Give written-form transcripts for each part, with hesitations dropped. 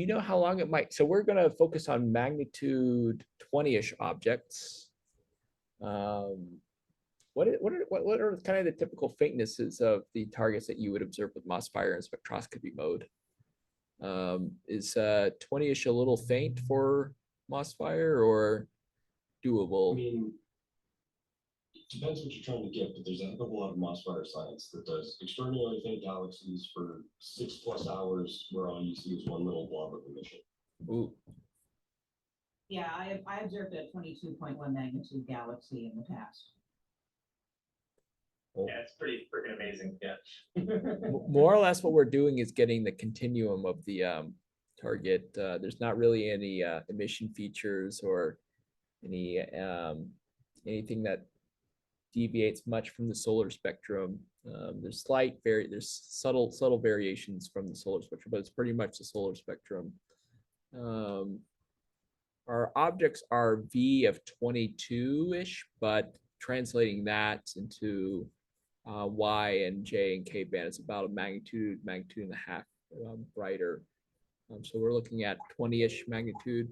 You know how long it might, so we're gonna focus on magnitude 20-ish objects. What are kind of the typical faintnesses of the targets that you would observe with MOSFIRE and spectroscopy mode? Is 20-ish a little faint for MOSFIRE or doable? I mean, it depends what you're trying to get, but there's a heck of a lot of MOSFIRE science that does extraordinarily faint galaxies for 6+ hours, where all you see is one little blob of emission. Ooh. Yeah, I observed a 22.1 magnitude galaxy in the past. Yeah, it's pretty freaking amazing. Yeah. More or less what we're doing is getting the continuum of the target. There's not really any emission features or any anything that deviates much from the solar spectrum. There's there's subtle variations from the solar spectrum, but it's pretty much the solar spectrum. Our objects are V of 22-ish, but translating that into Y and J and K band, it's about a magnitude and a half brighter. So we're looking at 20-ish magnitude.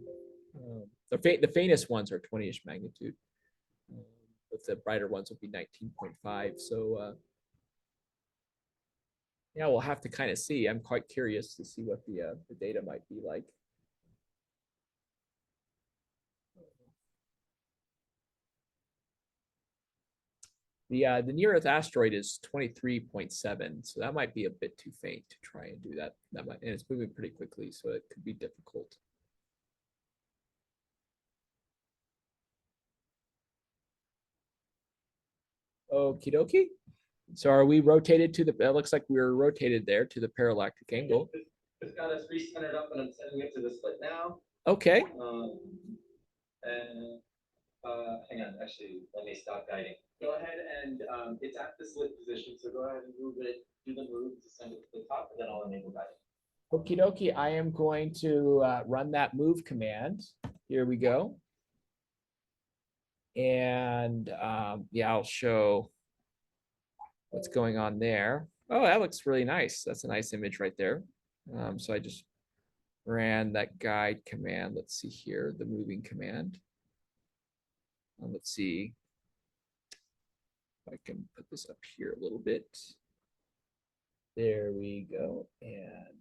The faintest ones are 20-ish magnitude, but the brighter ones will be 19.5. So yeah, we'll have to kind of see. I'm quite curious to see what the data might be like. The near Earth asteroid is 23.7, so that might be a bit too faint to try and do that. And it's moving pretty quickly, so it could be difficult. Okie dokie. So are we rotated to the? It looks like we're rotated there to the parallactic angle. It's got us recentered up, and I'm sending it to the split now. Okay. Hang on, actually, let me stop guiding. Go ahead and it's at the slit position, so go ahead and move it, do the move to send it to the top, and then I'll enable guiding. Okie dokie, I am going to run that move command. Here we go. And yeah, I'll show what's going on there. Oh, that looks really nice. That's a nice image right there. So I just ran that guide command. Let's see here, the moving command. Let's see if I can put this up here a little bit. There we go. And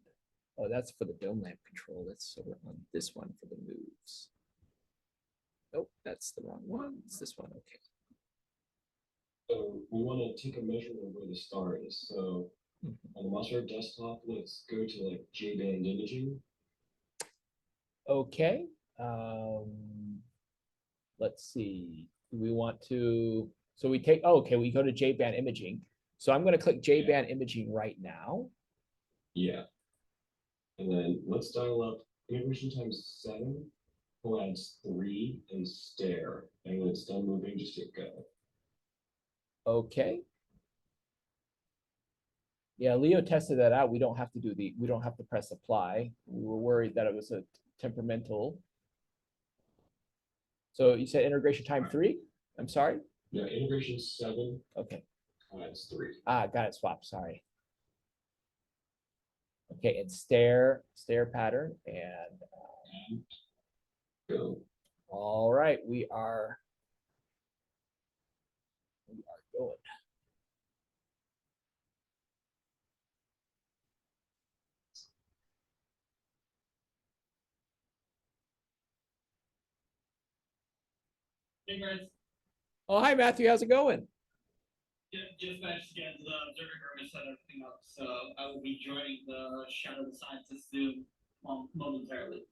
oh, that's for the dome lamp control. That's so we're on this one for the moves. Nope, that's the wrong one. It's this one. Okay. So we want to take a measurement of where the star is. So on the MOSFIRE desktop, let's go to like J-band imaging. Okay. Let's see. We want to, so we take, oh, okay, we go to J-band imaging. So I'm going to click J-band imaging right now. Yeah. And then let's dial up integration times 7, adds 3, and stare. And when it's done moving, just hit go. Okay. Yeah, Leo tested that out. We don't have to press apply. We were worried that it was a temperamental. So you said integration time 3? I'm sorry? Yeah, integration 7. Okay. Adds 3. Ah, got it, swap, sorry. Okay, and stare pattern and go. All right, we are going. Hey guys. Oh, hi Matthew, how's it going? Just finished getting the observing room and set everything up, so I will be joining the Shadow of the Scientist Zoom momentarily.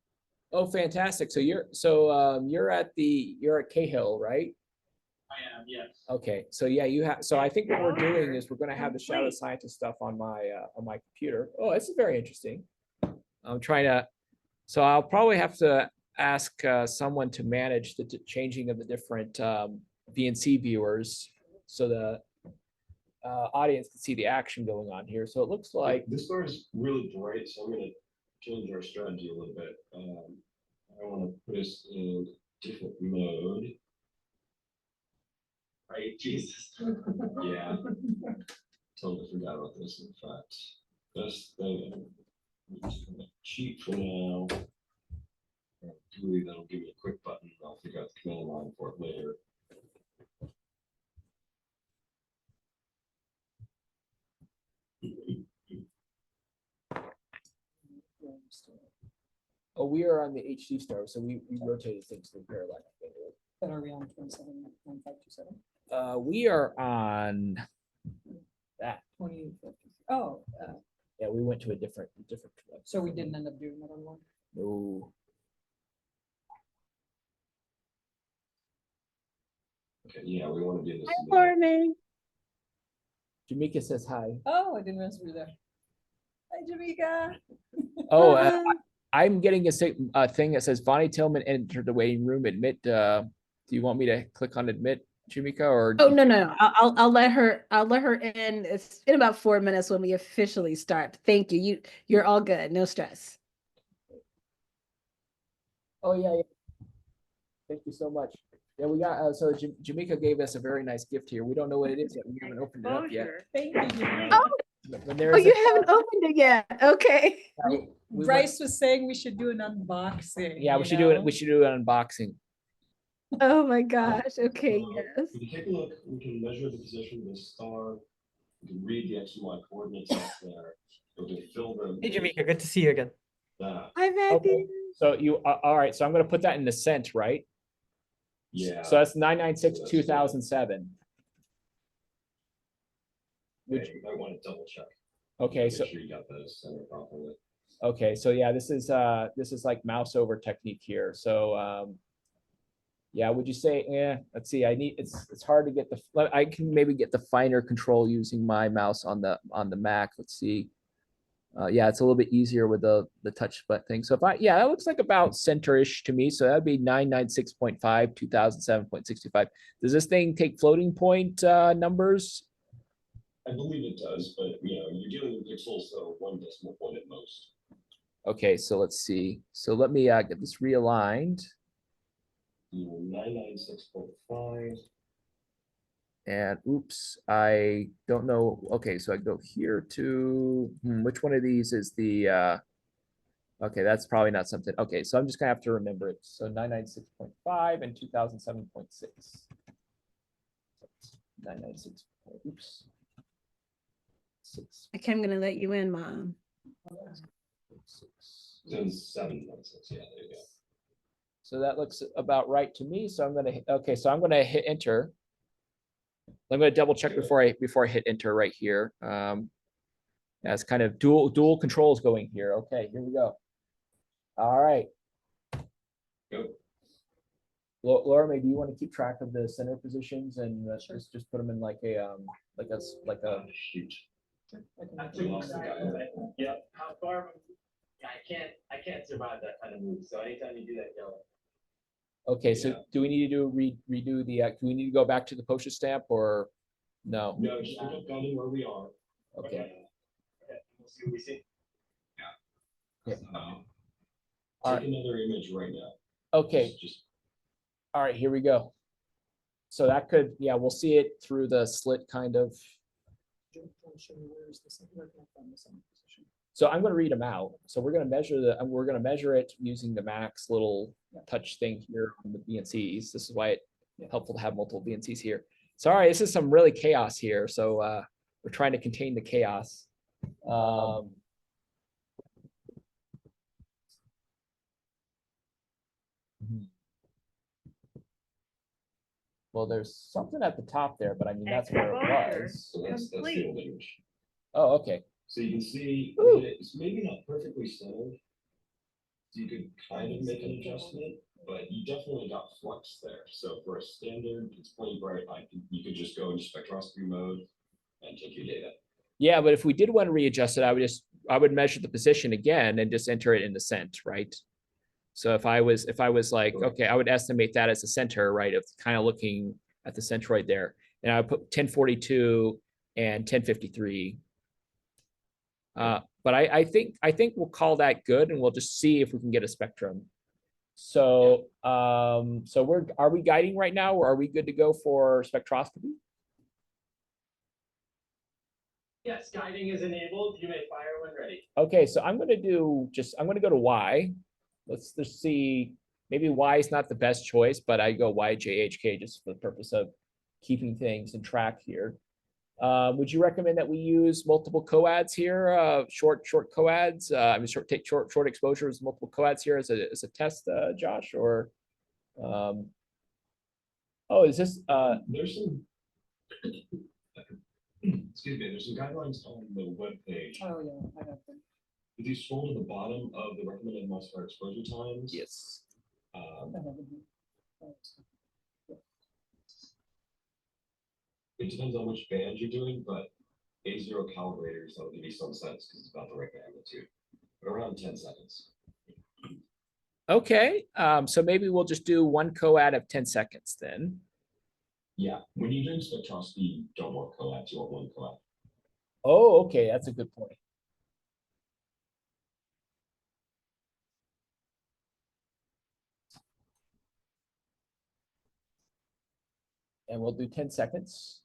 Oh, fantastic! So you're at Cahill, right? I am, yes. Okay, so yeah, you have. So I think what we're doing is we're going to have the Shadow Scientist stuff on my computer. Oh, this is very interesting. I'm trying to. So I'll probably have to ask someone to manage the changing of the different VNC viewers, so the audience can see the action going on here. So it looks like this star is really bright, so I'm going to change our strategy a little bit. I want to put us in different mode. Right, Jesus. Yeah. Totally forgot about this, in fact. Best thing ever. I'm just gonna cheat for now. Hopefully that'll give me a quick button. I'll figure out the command line for it later. Oh, we are on the HD star, so we rotated things to the parallax. But are we on 27.527? We are on that. 20. Oh, Yeah, we went to a different. so we didn't end up doing another one. No. Okay, yeah, we want to do this. Morning. Jamaica says hi. Oh, I didn't realize we were there. Hi, Jamaica. Oh, I'm getting a thing that says Bonnie Tillman entered the waiting room. Admit. Do you want me to click on admit, Jamaica, or? Oh no. I'll let her in. It's in about 4 minutes when we officially start. Thank you. You're all good. No stress. Oh yeah. Thank you so much. Yeah, we got so Jamaica gave us a very nice gift here. We don't know what it is yet. We haven't opened it up yet. Thank you, Jamaica. When there Oh, is you haven't opened it yet. Okay. Bryce was saying we should do an unboxing. Yeah, we you should do it. know? We should do an unboxing. Oh my gosh. Okay. Yes. We can take a look. We can measure the position of the star. We can read the X and Y coordinates out there. We can fill them. Hey, Jamaica, good to see you again. That. Hi, Matthew. Okay. So you all right? So I'm going to put that in the cent, right? Yeah. So that's 996/2007. Okay, you might want to double check. Okay, Make so sure you got those centered properly. okay, so yeah, this is like mouse over technique here. So yeah, would you say, let's see, it's hard to get I can maybe get the finer control using my mouse on the Mac. Let's see. Yeah, it's a little bit easier with the touch button thing. So yeah, that looks like about center-ish to me. So that'd be 996.5, 2007.65. Does this thing take floating point numbers? I believe it does, but you're dealing with pixels, so 1 decimal point at most. Okay, so let's see. So let me get this realigned. 996.5. And oops, I don't know. Okay, so I go here to which one of these is the okay, that's probably not something. Okay, so I'm just gonna have to remember it. So 996.5 and 2007.6. 996. Oops. 6. Okay, I'm gonna let you in, Mom. 6. Then 796. Yeah, there you go. So that looks about right to me. So I'm gonna I'm gonna hit enter. I'm going to double check before I hit enter right here. That's kind of dual controls going here. Okay, here we go. All right. Go. Laura, maybe you want to keep track of the center positions and just put them in like a Shoot. Okay. We lost the guy. Yeah, how far? Yeah, I can't survive that kind of move. So anytime you do that, yell. okay. So Yeah. do we need to redo the? Do we need to go back to the postage stamp or no? No, just pick up guiding where we are. Okay. Okay, we'll see what we see. Yeah. Take All right. another image right now. Okay. Just All right. Here we go. So that could, yeah, we'll see it through the slit kind of. So I'm going to read them out. So we're going to measure it using the Max little touch thing here on the BNCs. This is why it's helpful to have multiple BNCs here. Sorry, this is some really chaos here. So we're trying to contain the chaos. Well, there's something at the top there, but I mean, that's where it was. so that's the old image. Oh, okay. So you can see Ooh. it's maybe not perfectly centered. So you could kind of make an adjustment, but you definitely got flux there. So for a standard, it's plenty bright. You could just go into spectroscopy mode and take your data. Yeah, but if we did want to readjust it, I would measure the position again and just enter it in the cent, right? So if I was like, okay, I would estimate that as the center, right, of kind of looking at the centroid there. And I would put 1042 and 1053. But I think we'll call that good, and we'll just see if we can get a spectrum. So are we guiding right now, or are we good to go for spectroscopy? Yes, guiding is enabled. You may fire when ready. Okay, so I'm gonna go to Y. Let's just see, maybe Y is not the best choice, but I go YJHK just for the purpose of keeping things in track here. Would you recommend that we use multiple coads here, short coads? I mean, short exposures, multiple coads here as a test, Josh, or? Oh, is this, There's some, excuse me, there's some guidelines on the webpage. Oh, yeah, I got them. If you scroll to the bottom of the recommended MOSFIRE exposure times. yes. I have them here. It depends on which band you're doing, but A0 calibrators, that'll give you some sense because it's about the right magnitude. But around 10 seconds. Okay, so maybe we'll just do one coad of 10 seconds then. Yeah, when you're doing spectroscopy, you don't want coads, you want one coad. Oh, okay, that's a good point. And we'll do 10 seconds.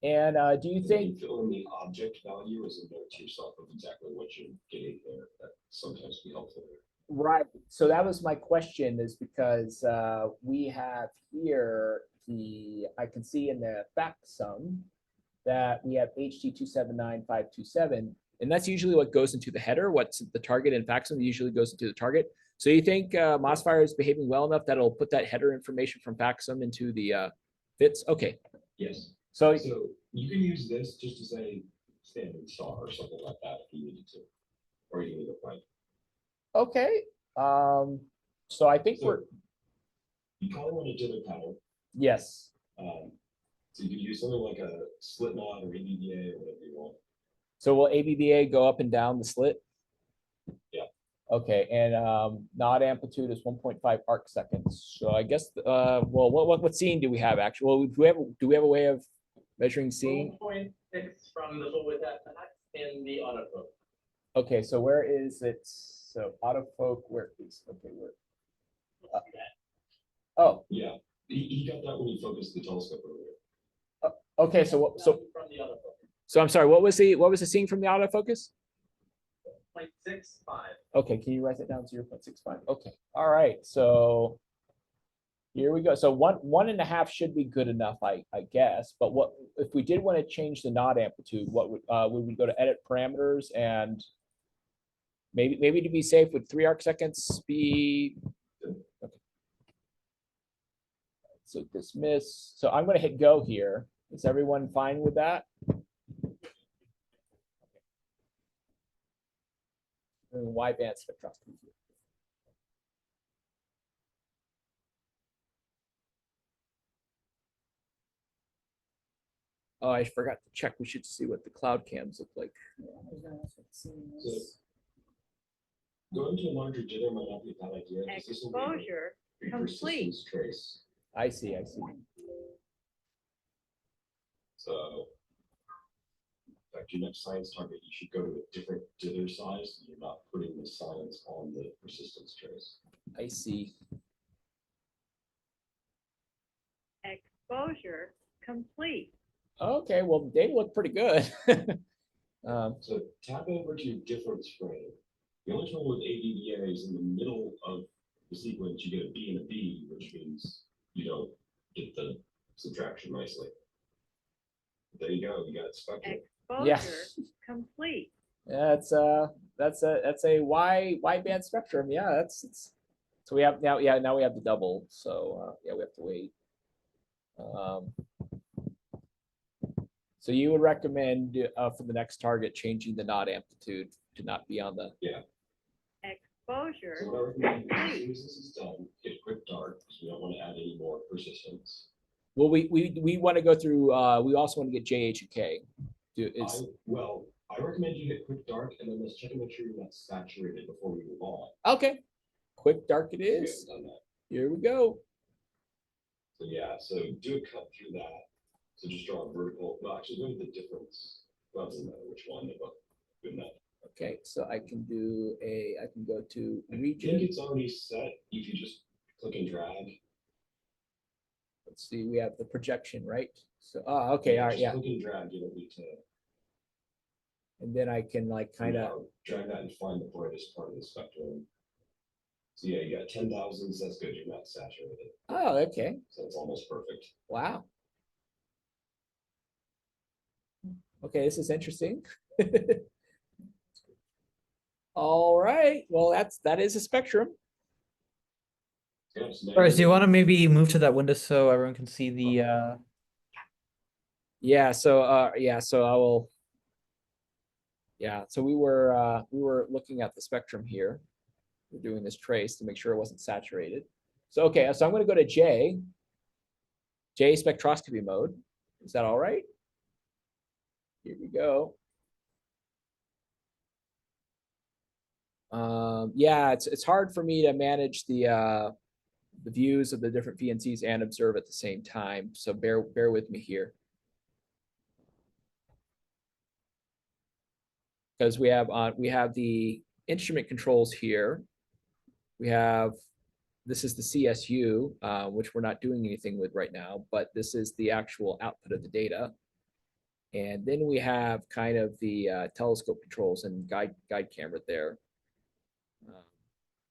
And do you think, fill in the object value as a note to yourself of exactly what you're getting there? That sometimes be helpful. right, so that was my question, is because we have here I can see in the fact sum that we have HT279527, and that's usually what goes into the header. What's the target in fact sum usually goes into the target. So you think MOSFIRE is behaving well enough that it'll put that header information from fact sum into the bits? Okay. Yes. So So you can use this just to say standard star or something like that if you needed to, or you can leave it blank. okay. So I think So we're, you kind of want a dither pattern. yes. So you can use something like a slit knot or ABBA or whatever you want. So will ABBA go up and down the slit? Yeah. Okay, and nod amplitude is 1.5 arc seconds. So I guess well, what scene do we have actually? Well, do we have a way of measuring scene? 1.6 from the full width at in the autofocus. Okay, so where is it? So autofocus, where is, okay, where? Oh, Yeah, he got that when he focused the telescope earlier. okay, so From the autofocus. so I'm sorry, what was the scene from the autofocus? 0.65. Okay, can you write that down? 0.65. Okay, all right. So here we go. So 1.5 should be good enough, I guess. But what if we did want to change the nod amplitude? What would we go to edit parameters and maybe to be safe with 3 arc seconds be okay. So dismiss. So I'm going to hit go here. Is everyone fine with that? Y-band spectroscopy. Oh, I forgot to check. We should see what the cloud cams look like. So going to a larger jitter might not be a bad idea. Exposure a complete. persistence trace. I see. So in fact, your next science target, you should go to a different dither size. So you're not putting the science on the persistence trace. I see. Exposure complete. Okay, well, they look pretty good. So tap over to your difference frame. The only trouble with ABBA is in the middle of the sequence, you get a B and a B, which means you don't get the subtraction nicely. There you go, you got spectrum. Exposure Yes. complete. Yeah, that's a Y band spectrum. Yeah, that's so we have now. Yeah, now we have the double. So yeah, we have to wait. So you would recommend for the next target changing the nod amplitude to not be on the. Exposure So what I recommend is, as soon as this is done, hit quick dark, because we don't want to add any more persistence. Well, we want to go through. We also want to get JH and K. I recommend you hit quick dark, and then let's check and make sure you're not saturated before we move on. Okay, quick dark it We is. haven't done that. Here we go. So yeah, so do a cut through that. So just draw a vertical. No, actually, go to the difference. Well, it doesn't matter which one. They're both good enough. Okay, so I can go to I think region. it's already set. You can just click and drag. Let's see, we have the projection, right? So, okay, all right, Just yeah. click and drag. You don't need to. And then I can like kind of, Drag that and find the brightest part of the spectrum. So yeah, you got 10,000, so that's good, you're not saturated, oh, okay, so it's almost perfect. wow. Okay, this is interesting. All right, well, that is a spectrum. Yes, Bryce, do you negative. want to maybe move to that window so everyone can see the Yeah, so I will. Yeah, so we were looking at the spectrum here. We're doing this trace to make sure it wasn't saturated. So okay, so I'm going to go to J spectroscopy mode. Is that all right? Here we go. Yeah, it's hard for me to manage the views of the different VNCs and observe at the same time. So bear with me here. Because we have the instrument controls here. This is the CSU, which we're not doing anything with right now, but this is the actual output of the data. And then we have kind of the telescope controls and guide camera there.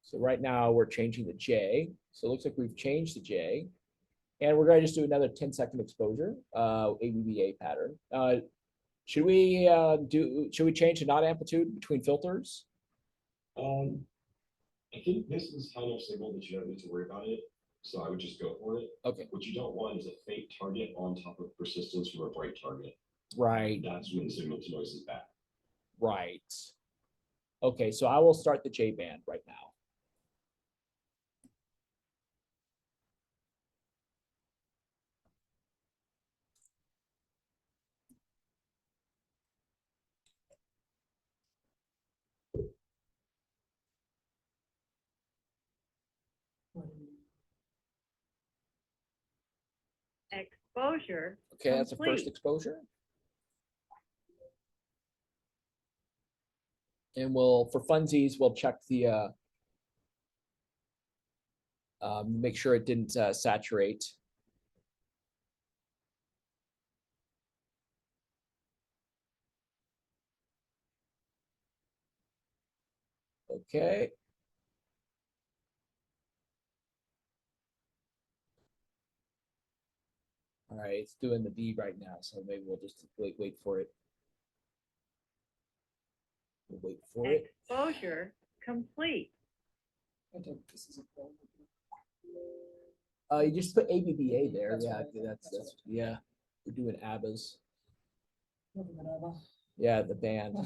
So right now we're changing the J. So it looks like we've changed the J. And we're going to just do another 10-second exposure, ABBA pattern. Should we change the knot amplitude between filters? I think this is high enough signal that you don't need to worry about it, so I would just go for it. Okay. What you don't want is a faint target on top of persistence from a bright target. Right, That's when the signal to noise is bad. right. Okay, so I will start the J band right now. Exposure Okay, that's the first complete. exposure. And for funsies, we'll check the make sure it didn't saturate. Okay. All right, it's doing the B right now, so maybe we'll just wait for it. We'll wait for it. Exposure complete. You just put ABBA there. Yeah, that's yeah. We're doing ABBAs. Yeah, the band.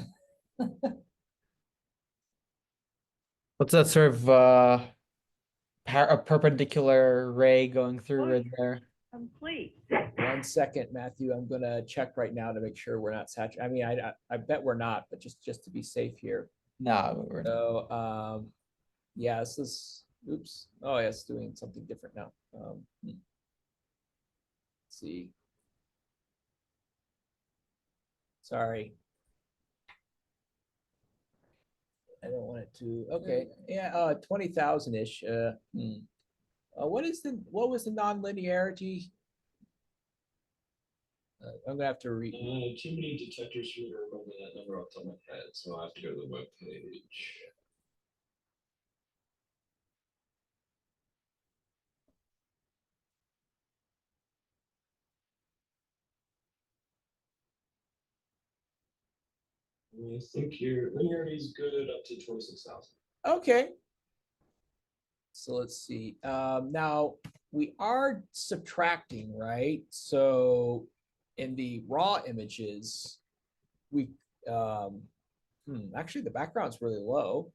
what's that sort of a perpendicular ray going through right there? Complete. 1 second, Matthew. I'm gonna check right now to make sure we're not saturated. I mean, I bet we're not, but just to be safe here. No, we're not. So yeah, this is oops. Oh yeah, it's doing something different now. Let's see. Sorry. I don't want it to. Okay, yeah, 20,000-ish. What was the nonlinearity? I'm gonna have to read. Too many detectors for me to remember that number off the top of my head, so I have to go to the web page. I think your linearity is good up to 26,000. Okay. So let's see. Now we are subtracting, right? So in the raw images, we actually the background's really low.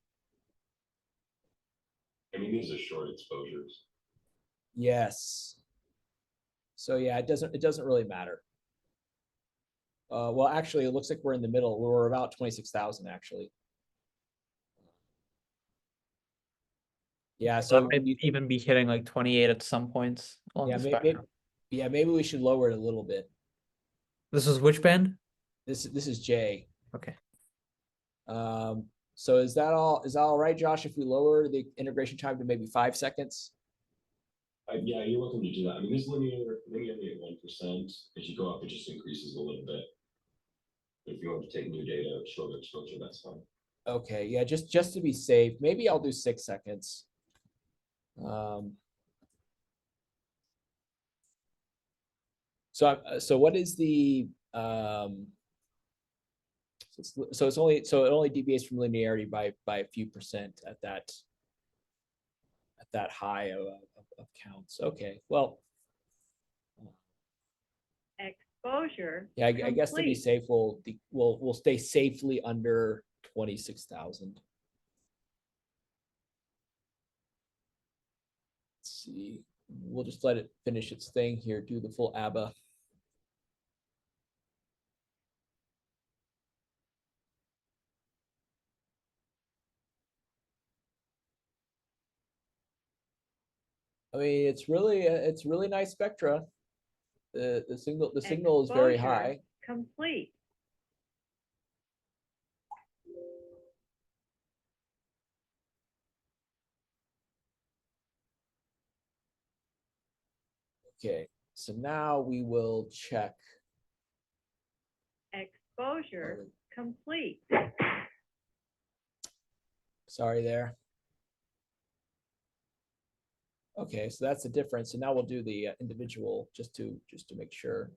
I mean, these are short exposures. Yes. So yeah, it doesn't really matter. Well, actually, it looks like we're in the middle. We're about 26,000 actually. Yeah, So so that might even be hitting like 28 at some points along yeah, the maybe, spectrum. maybe we should lower it a little bit. This is which band? This is J. Okay. So is that all right, Josh, if we lower the integration time to maybe 5 seconds? Yeah, you're welcome to do that. I mean, this linearity at 1%. As you go up, it just increases a little bit. If you want to take new data, shorter exposure, that's fine. Okay, yeah, just to be safe, maybe I'll do 6 seconds. So what is the so it only deviates from linearity by a few percent at that high of counts. Okay, well, Exposure. yeah, I guess to be complete. safe, we'll stay safely under 26,000. Let's see, we'll just let it finish its thing here, do the full ABBA. I mean, it's really nice spectra. The signal is very Exposure high. Complete. Okay, so now we will check. Exposure complete. Sorry there. Okay, so that's the difference. So now we'll do the individual just to make sure.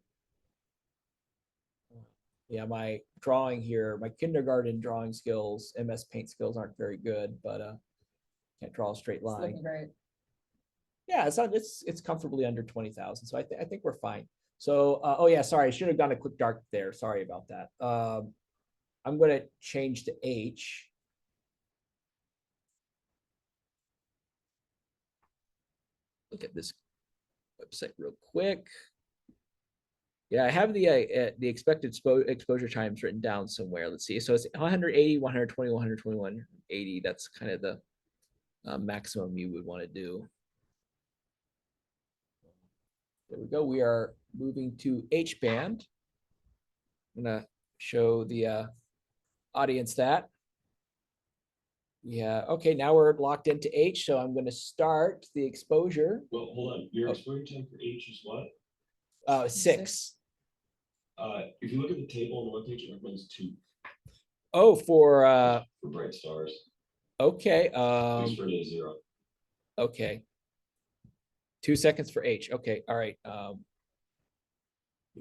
Yeah, my drawing here, my kindergarten drawing skills, MS Paint skills aren't very good, but can't draw a straight It's line. looking great. Yeah, it's comfortably under 20,000, so I think we're fine. So oh yeah, sorry, I should have gone a quick dark there. Sorry about that. I'm going to change to H. Look at this website real quick. Yeah, I have the expected exposure times written down somewhere. Let's see. So it's 180, 120, 120, 180. That's kind of the maximum you would want to do. There we go. We are moving to H band. I'm gonna show the audience that. Yeah, okay, now we're locked into H, so I'm gonna start the exposure. Well, hold on. Your exposure time for H is what? 6. If you look at the table on the webpage, it recommends 2 Oh, for bright stars. okay. Thanks for day 0. Okay. 2 seconds for H. Okay, all right. Here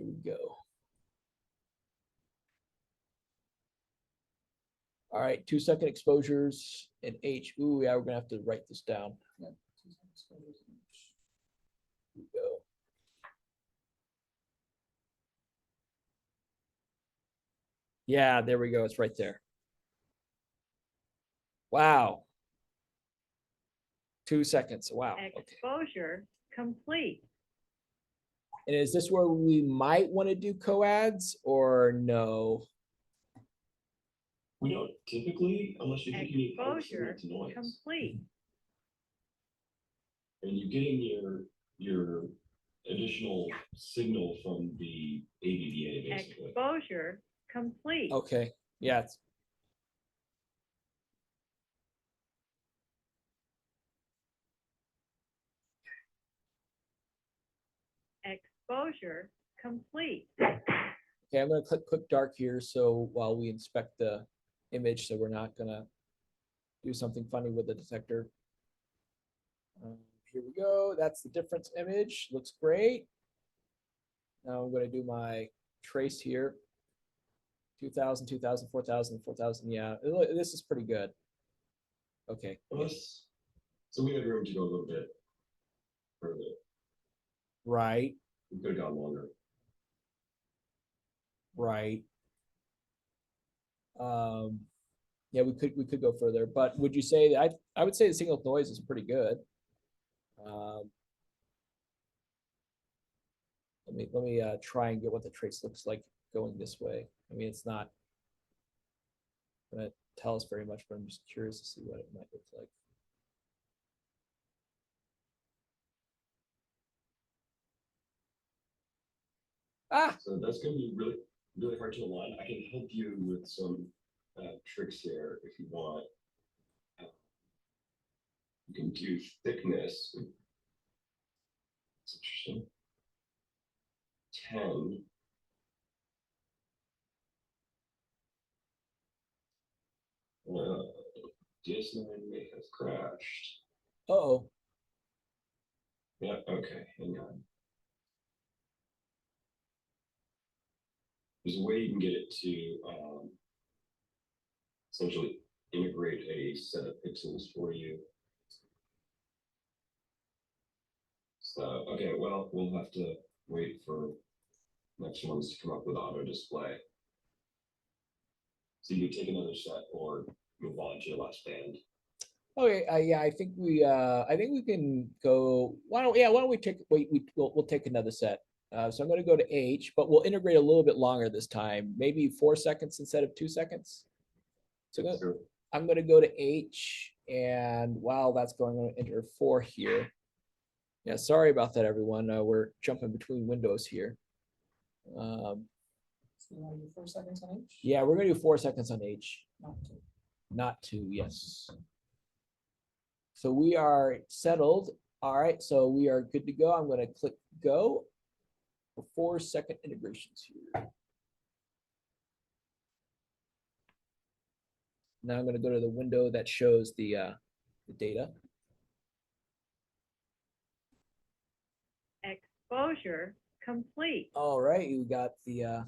we go. All right, 2-second exposures in H. Ooh, yeah, we're gonna have to write this down. Here we go. Yeah, there we go. It's right there. Wow. 2 seconds. Wow. Okay. Exposure complete. And is this where we might want to do coads or no? We don't typically, unless you think you need Exposure noise. complete. And you're getting your additional signal from the ABBA basically. Exposure complete. Okay. Yeah. Exposure complete. Okay, I'm going to click quick dark here. So while we inspect the image, so we're not going to do something funny with the detector. Here we go. That's the difference image. Looks great. Now I'm going to do my trace here. 2,000, 2,000, 4,000, 4,000. Yeah, this is pretty good. Okay. So we had room to go a little bit further. Right. We could have gone longer. Right. Yeah, we could go further, but would you say that I would say the signal noise is pretty good. Let me try and get what the trace looks like going this way. I mean, it's not gonna tell us very much, but I'm just curious to see what it might look like. Ah, So that's going to be really, really hard to align. I can help you with some tricks here if you want. You can do thickness. It's interesting. 10. DS9 may have crashed. Uh-oh. Yeah, okay, hang on. There's a way you can get it to essentially integrate a set of pixels for you. So, okay, well, we'll have to wait for next ones to come up with auto display. So you can take another set or move on to your last band. Okay, yeah, I think we can go. Why don't we take we'll take another set. So I'm going to go to H, but we'll integrate a little bit longer this time, maybe 4 seconds instead of 2 seconds. So I'm going to go to H, and while that's going, I'm going to enter 4 here. Yeah, sorry about that, everyone. We're jumping between windows here. So you want to do 4 seconds on each? Yeah, we're going to do 4 seconds on H. Not 2. Not 2, yes. So we are settled. All right, so we are good to go. I'm going to click go for 4-second integrations here. Now I'm going to go to the window that shows the data. Exposure complete. All right, you got the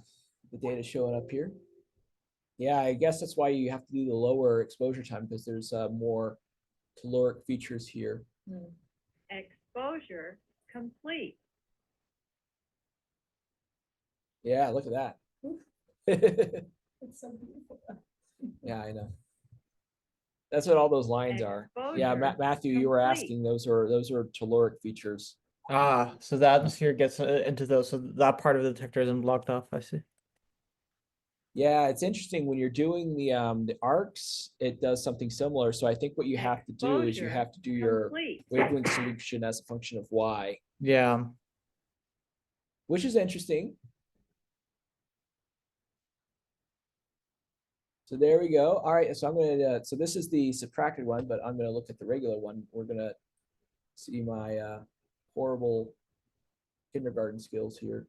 data showing up here. Yeah, I guess that's why you have to do the lower exposure time, because there's more caloric features here. Exposure complete. Yeah, look at that. It's so beautiful. Yeah, I know. That's what all those lines are. Yeah, Exposure Matthew, you were complete. asking, those are caloric features. Ah, so the atmosphere gets into those, so that part of the detector isn't blocked off. I see. Yeah, it's interesting when you're doing the arcs, it does something similar. So I think what you have to do is you Exposure have to do your complete. wavelength solution as a function of y, Yeah. which is interesting. So there we go. All right, so I'm going to, so this is the subtracted one, but I'm going to look at the regular one. We're going to see my horrible kindergarten skills here.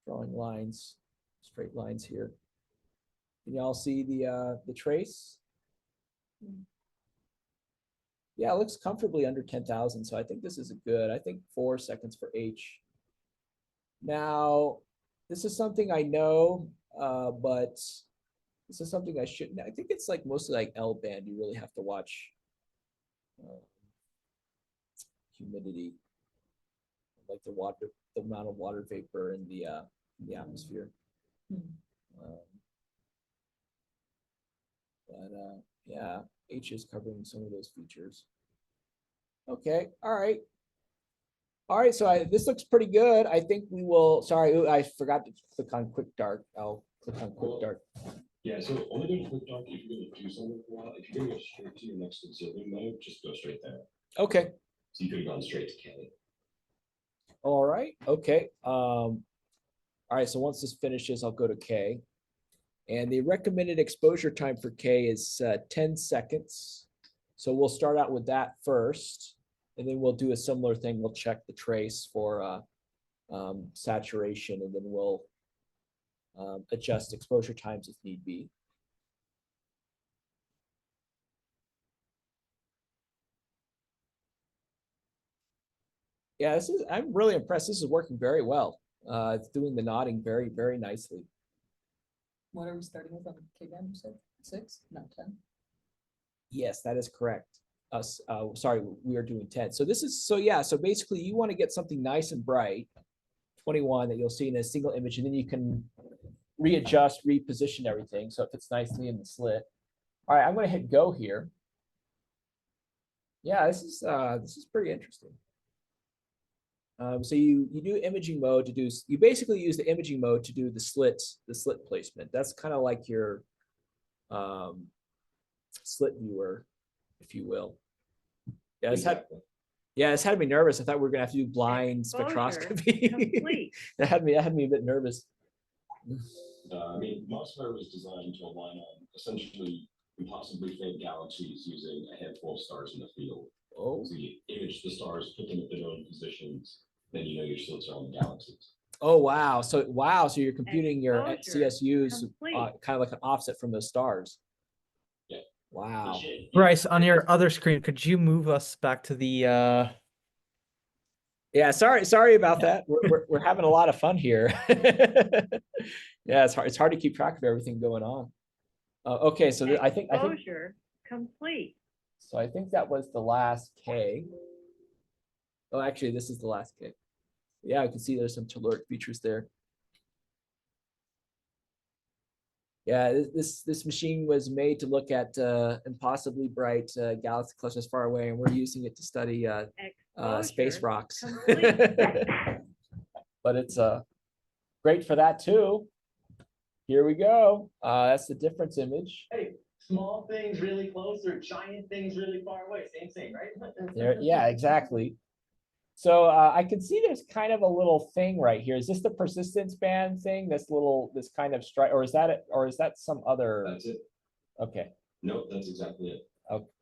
Drawing lines, straight lines here. Can y'all see the trace? Yeah, it looks comfortably under 10,000. So I think this is a good, I think 4 seconds for H. Now, this is something I know, but this is something I shouldn't. I think it's like mostly like L band. You really have to watch humidity, like the water, the amount of water vapor in the atmosphere. Yeah, H is covering some of those features. Okay, all right. All right, so this looks pretty good. I think we will, sorry, I forgot to click on quick dark. I'll click on quick dark. Yeah, so only go to quick dark if you're going to do something for a while. If you're going to go straight to your next observing mode, just go straight there. Okay. So you could have gone straight to K. All right, okay. All right, so once this finishes, I'll go to K. And the recommended exposure time for K is 10 seconds. So we'll start out with that first, and then we'll do a similar thing. We'll check the trace for saturation, and then we'll adjust exposure times if need be. Yeah, I'm really impressed. This is working very well. It's doing the nodding very, very nicely. What are we starting with on K-band? You said 6, not 10? Yes, that is correct. Sorry, we are doing 10. So this is, so yeah, so basically you want to get something nice and bright, 21, that you'll see in a single image, and then you can readjust, reposition everything so it fits nicely in the slit. All right, I'm going to hit go here. Yeah, this is pretty interesting. So you do imaging mode to do, you basically use the imaging mode to do the slit placement. That's kind of like your slit viewer, if you will. Yeah, it's had me nervous. I thought we were gonna have to do blind Exposure spectroscopy. complete. that had me a bit nervous. I mean, MOSFIRE was designed to align on essentially impossibly faint galaxies using a handful of stars in the field. Oh. So you image the stars, put them at their known positions, then you know your slits are on the galaxies. Oh wow! So you're computing your Exposure CSUs complete. kind of like an offset from those stars. Wow. Bryce, on your other screen, could you move us back to the Yeah, sorry about that. We're having a lot of fun here. Yeah, it's hard to keep track of everything going on. Okay, so I think Exposure complete. so. I think that was the last K. Oh, actually, this is the last K. Yeah, I can see there's some telluric features there. Yeah, this machine was made to look at impossibly bright galaxy clusters far away, and we're using it to study space Exposure rocks. complete. But it's great for that too. Here we go. That's the difference image. Hey, small things really close or giant things really far away. Same, right? There, yeah, exactly. So I can see there's kind of a little thing right here. Is this the persistence band thing? This kind of strike, or is that some other? That's it. Okay. Nope, that's exactly it.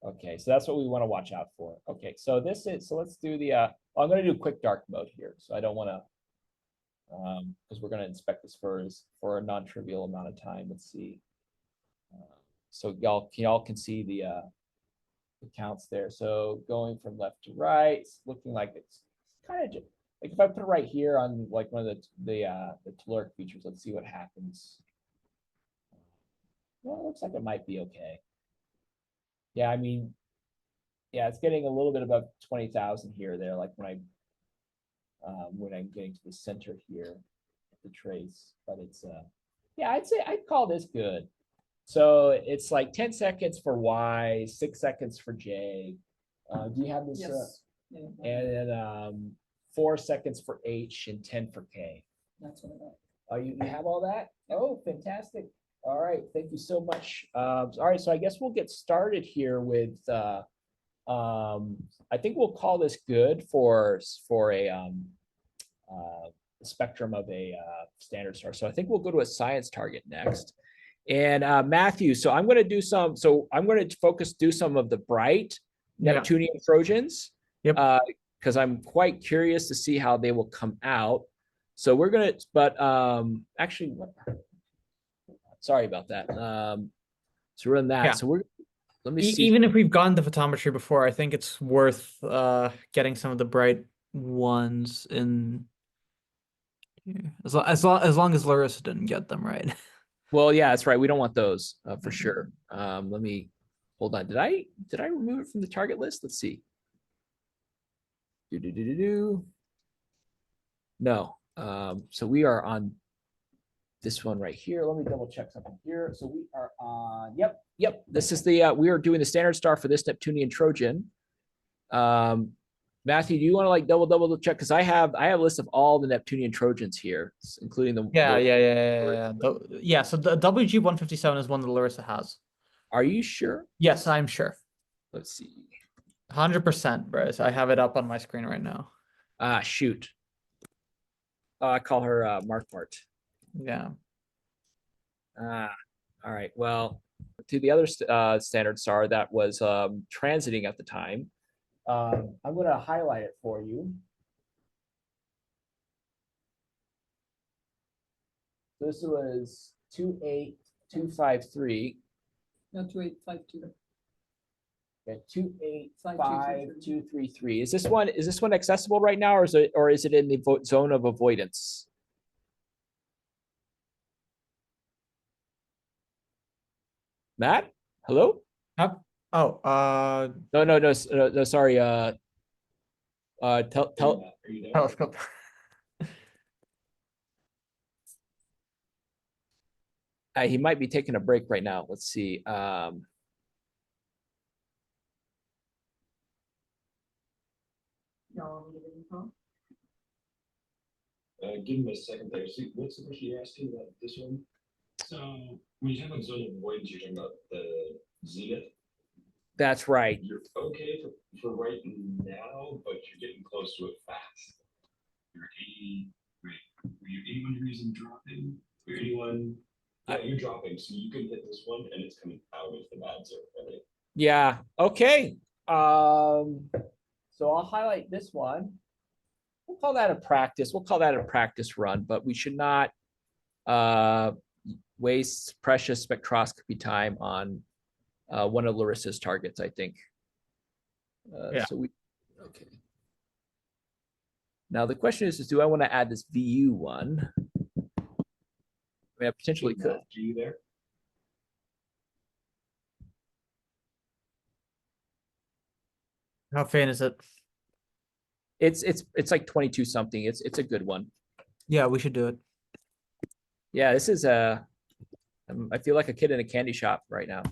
Okay, so that's what we want to watch out for. Okay, so let's do the. I'm going to do quick dark mode here, so I don't want to. Because we're going to inspect this for a non-trivial amount of time. Let's see. So y'all can see the counts there. So going from left to right, it's looking like it's kind of like if I put it right here on like one of the telluric features, let's see what happens. Well, it looks like it might be okay. Yeah, I mean, yeah, it's getting a little bit above 20,000 here there, like when I'm getting to the center here, the trace, but it's yeah, I'd call this good. So it's like 10 seconds for Y, 6 seconds for J. Do you have this? Yes. Yeah, And then 4 seconds for H and 10 for K. that's what I got. Oh, you have all that? Oh, fantastic. All right, thank you so much. All right, so I guess we'll get started here with I think we'll call this good for a spectrum of a standard star. So I think we'll go to a science target next. And Matthew, so I'm going to do some of the bright Neptunian Trojans. Yep. Because I'm quite curious to see how they will come out. So we're going to, but actually, sorry about that. So we're in that. Yeah. So let me see. Even if we've gone to photometry before, I think it's worth getting some of the bright ones in here. As long as Larissa didn't get them right. Well, yeah, that's right. We don't want those for sure. Let me hold on. Did I remove it from the target list? Let's see. No. So we are on this one right here. Let me double check something here. So we are on. Yep. This is the we are doing the standard star for this Neptunian Trojan. Matthew, do you want to like double check? Because I have a list of all the Neptunian Trojans here, including the Yeah. So the WG-157 is one that Larissa has. Are you sure? Yes, I'm sure. Let's see. 100%, Bryce. I have it up on my screen right now. Shoot. I call her Mart. Yeah. All right. Well, to the other standard star that was transiting at the time. I'm going to highlight it for you. This was 28253. No, 2852. Yeah, 285233. Is this one accessible right now, or is it in the zone of avoidance? Matt, hello? Oh, No, sorry. Tell telescope. He might be taking a break right now. Let's see. Give him a second there. See, what's the question you're asking about this one? So when you talk about zone of avoidance, you're talking about the zenith. That's right. You're okay for right now, but you're getting close to it fast. You're 80. Wait, were you 81 degrees and dropping? You're 81. Yeah, you're dropping, so you can hit this one, and it's coming out of the bad zone. Right? Yeah. Okay. So I'll highlight this one. We'll call that a practice. We'll call that a practice run, but we should not waste precious spectroscopy time on one of Larissa's targets, I think. Yeah. So okay. Now the question is do I want to add this VU one? I mean, I potentially could. Do you there? How faint is it? It's like 22 something. It's a good one. Yeah, we should do it. Yeah, this is I feel like a kid in a candy shop right now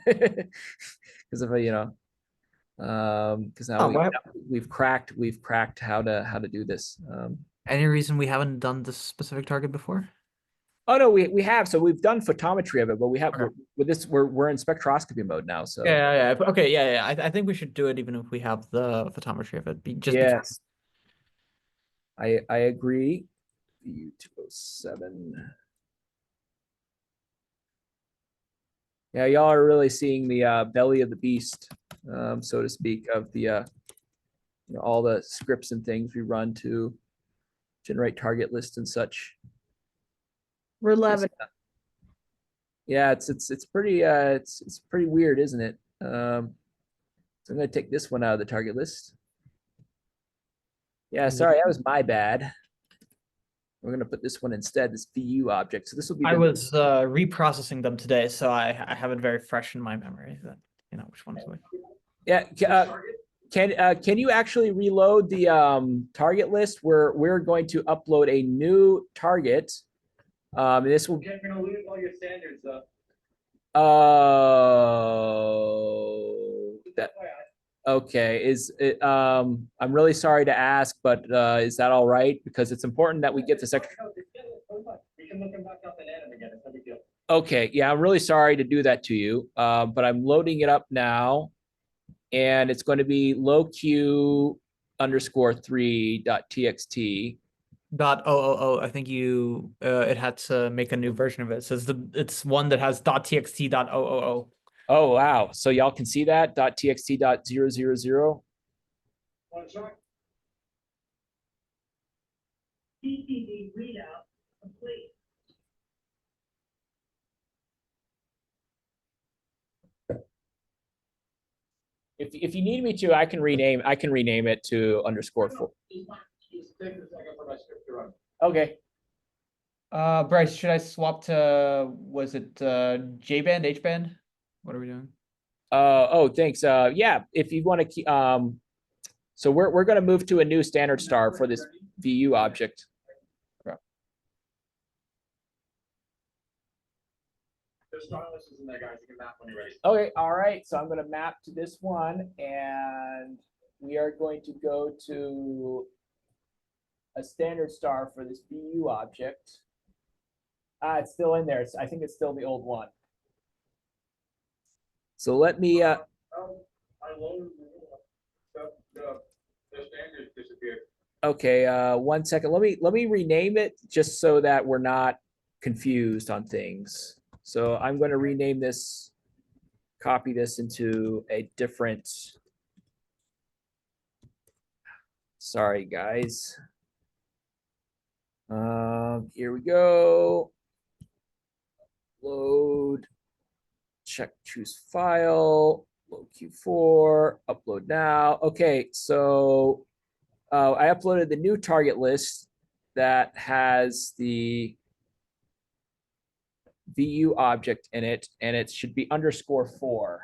because of because now we've cracked how to do this. Any reason we haven't done this specific target before? Oh no, we have. So we've done photometry of it, but we have Okay. with this we're in spectroscopy mode now. So Yeah. Okay, yeah. I think we should do it even if we have the photometry of it. Just yes, I agree. VU 207. Yeah, y'all are really seeing the belly of the beast, so to speak, of the all the scripts and things we run to generate target lists and such. We're loving it. Yeah, it's pretty it's pretty weird, isn't it? So I'm gonna take this one out of the target list. Yeah, sorry, that was my bad. We're gonna put this one instead, this VU object. So this will be. I was reprocessing them today, so I have it very fresh in my memory that which one is which. Yeah, can you actually reload the target list? We're going to upload a new target. This will. You're gonna lose all your standards though. Oh, okay. Is it? I'm really sorry to ask, but is that all right? Because it's important that we get this extra. We can look them back up and add them again. It's no big deal. Okay, yeah, I'm really sorry to do that to you, but I'm loading it up now, and it's going to be loq_3.txt. .000. I think it had to make a new version of it. So it's one that has .txt.000. Oh wow! So y'all can see that .txt.000. TTD readout complete. If you need me to, I can rename it to _4. Just take a second for my script to run. Okay. Bryce, should I swap to was it J-band, H-band? What are we doing? Oh, thanks. Yeah, if you want to keep so we're going to move to a new standard star for this VU object. There's star lists in there, guys. You can map when you're ready. Okay, all right. So I'm going to map to this one, and we are going to go to a standard star for this VU object. It's still in there. I think it's still the old one. So let me. I loaded the standards disappeared. Okay, 1 second. Let me rename it just so that we're not confused on things. So I'm going to rename this, copy this into a different. Sorry, guys. Here we go. Load. Check, choose file. Load Q4. Upload now. Okay, so I uploaded the new target list that has the VU object in it, and it should be _4.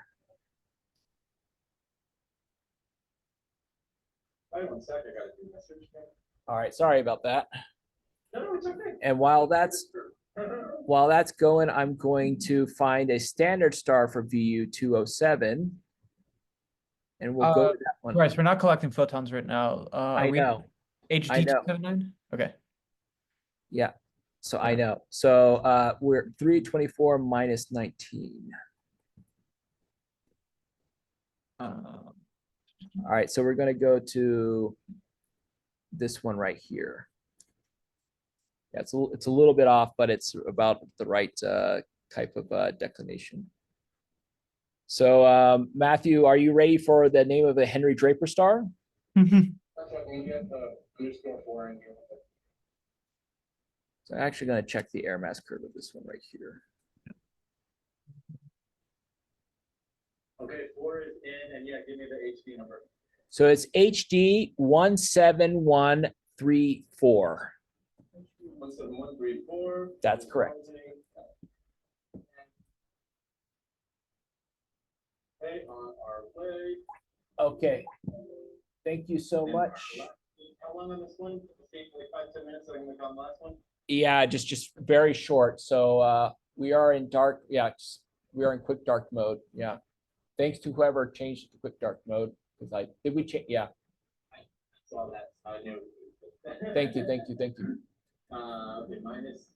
Wait 1 second, I gotta do my search. All right, sorry about that. No, it's okay. And while that's going, I'm going to find a standard star for VU 207, and we'll go to that one. Bryce, we're not collecting photons right now. I know. HD I know. 279? Okay. Yeah. So I know. So we're 324 minus 19. All right. So we're going to go to this one right here. Yeah, it's a little bit off, but it's about the right type of declination. So Matthew, are you ready for the name of the Henry Draper star? That's what we get the _4 in here. So I'm actually going to check the air mass curve of this one right here. Okay, 4 is in, and yeah, give me the HD number. So it's HD 17134. 17134. That's correct. Okay, on our way. Okay. Thank you so And much. How long on this one? Like 5-10 minutes, so I can look on the last one. Yeah, just very short. So we are in dark. Yeah, we are in quick dark mode. Yeah. Thanks to whoever changed it to quick dark mode. Because did we change? Yeah. I saw that. I knew. Thank you. Okay, minus,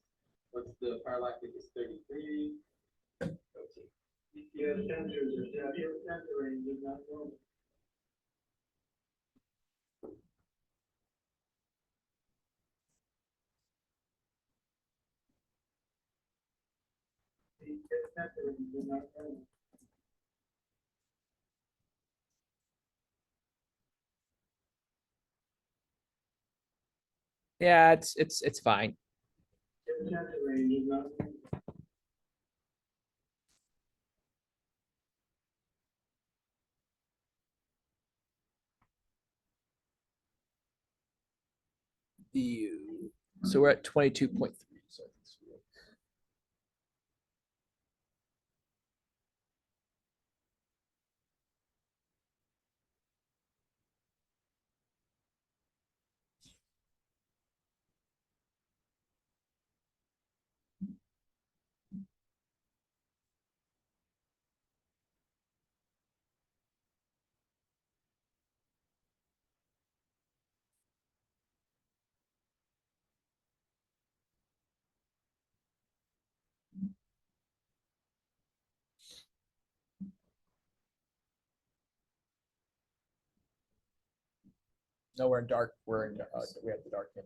what's the parallactic is 33. Yeah, the temperatures are set, your temperature range is not normal. The temperature range is not normal. Yeah, it's fine. The temperature range is not normal. So we're at 22.3. So no, we're in dark. We're in. We have the dark in.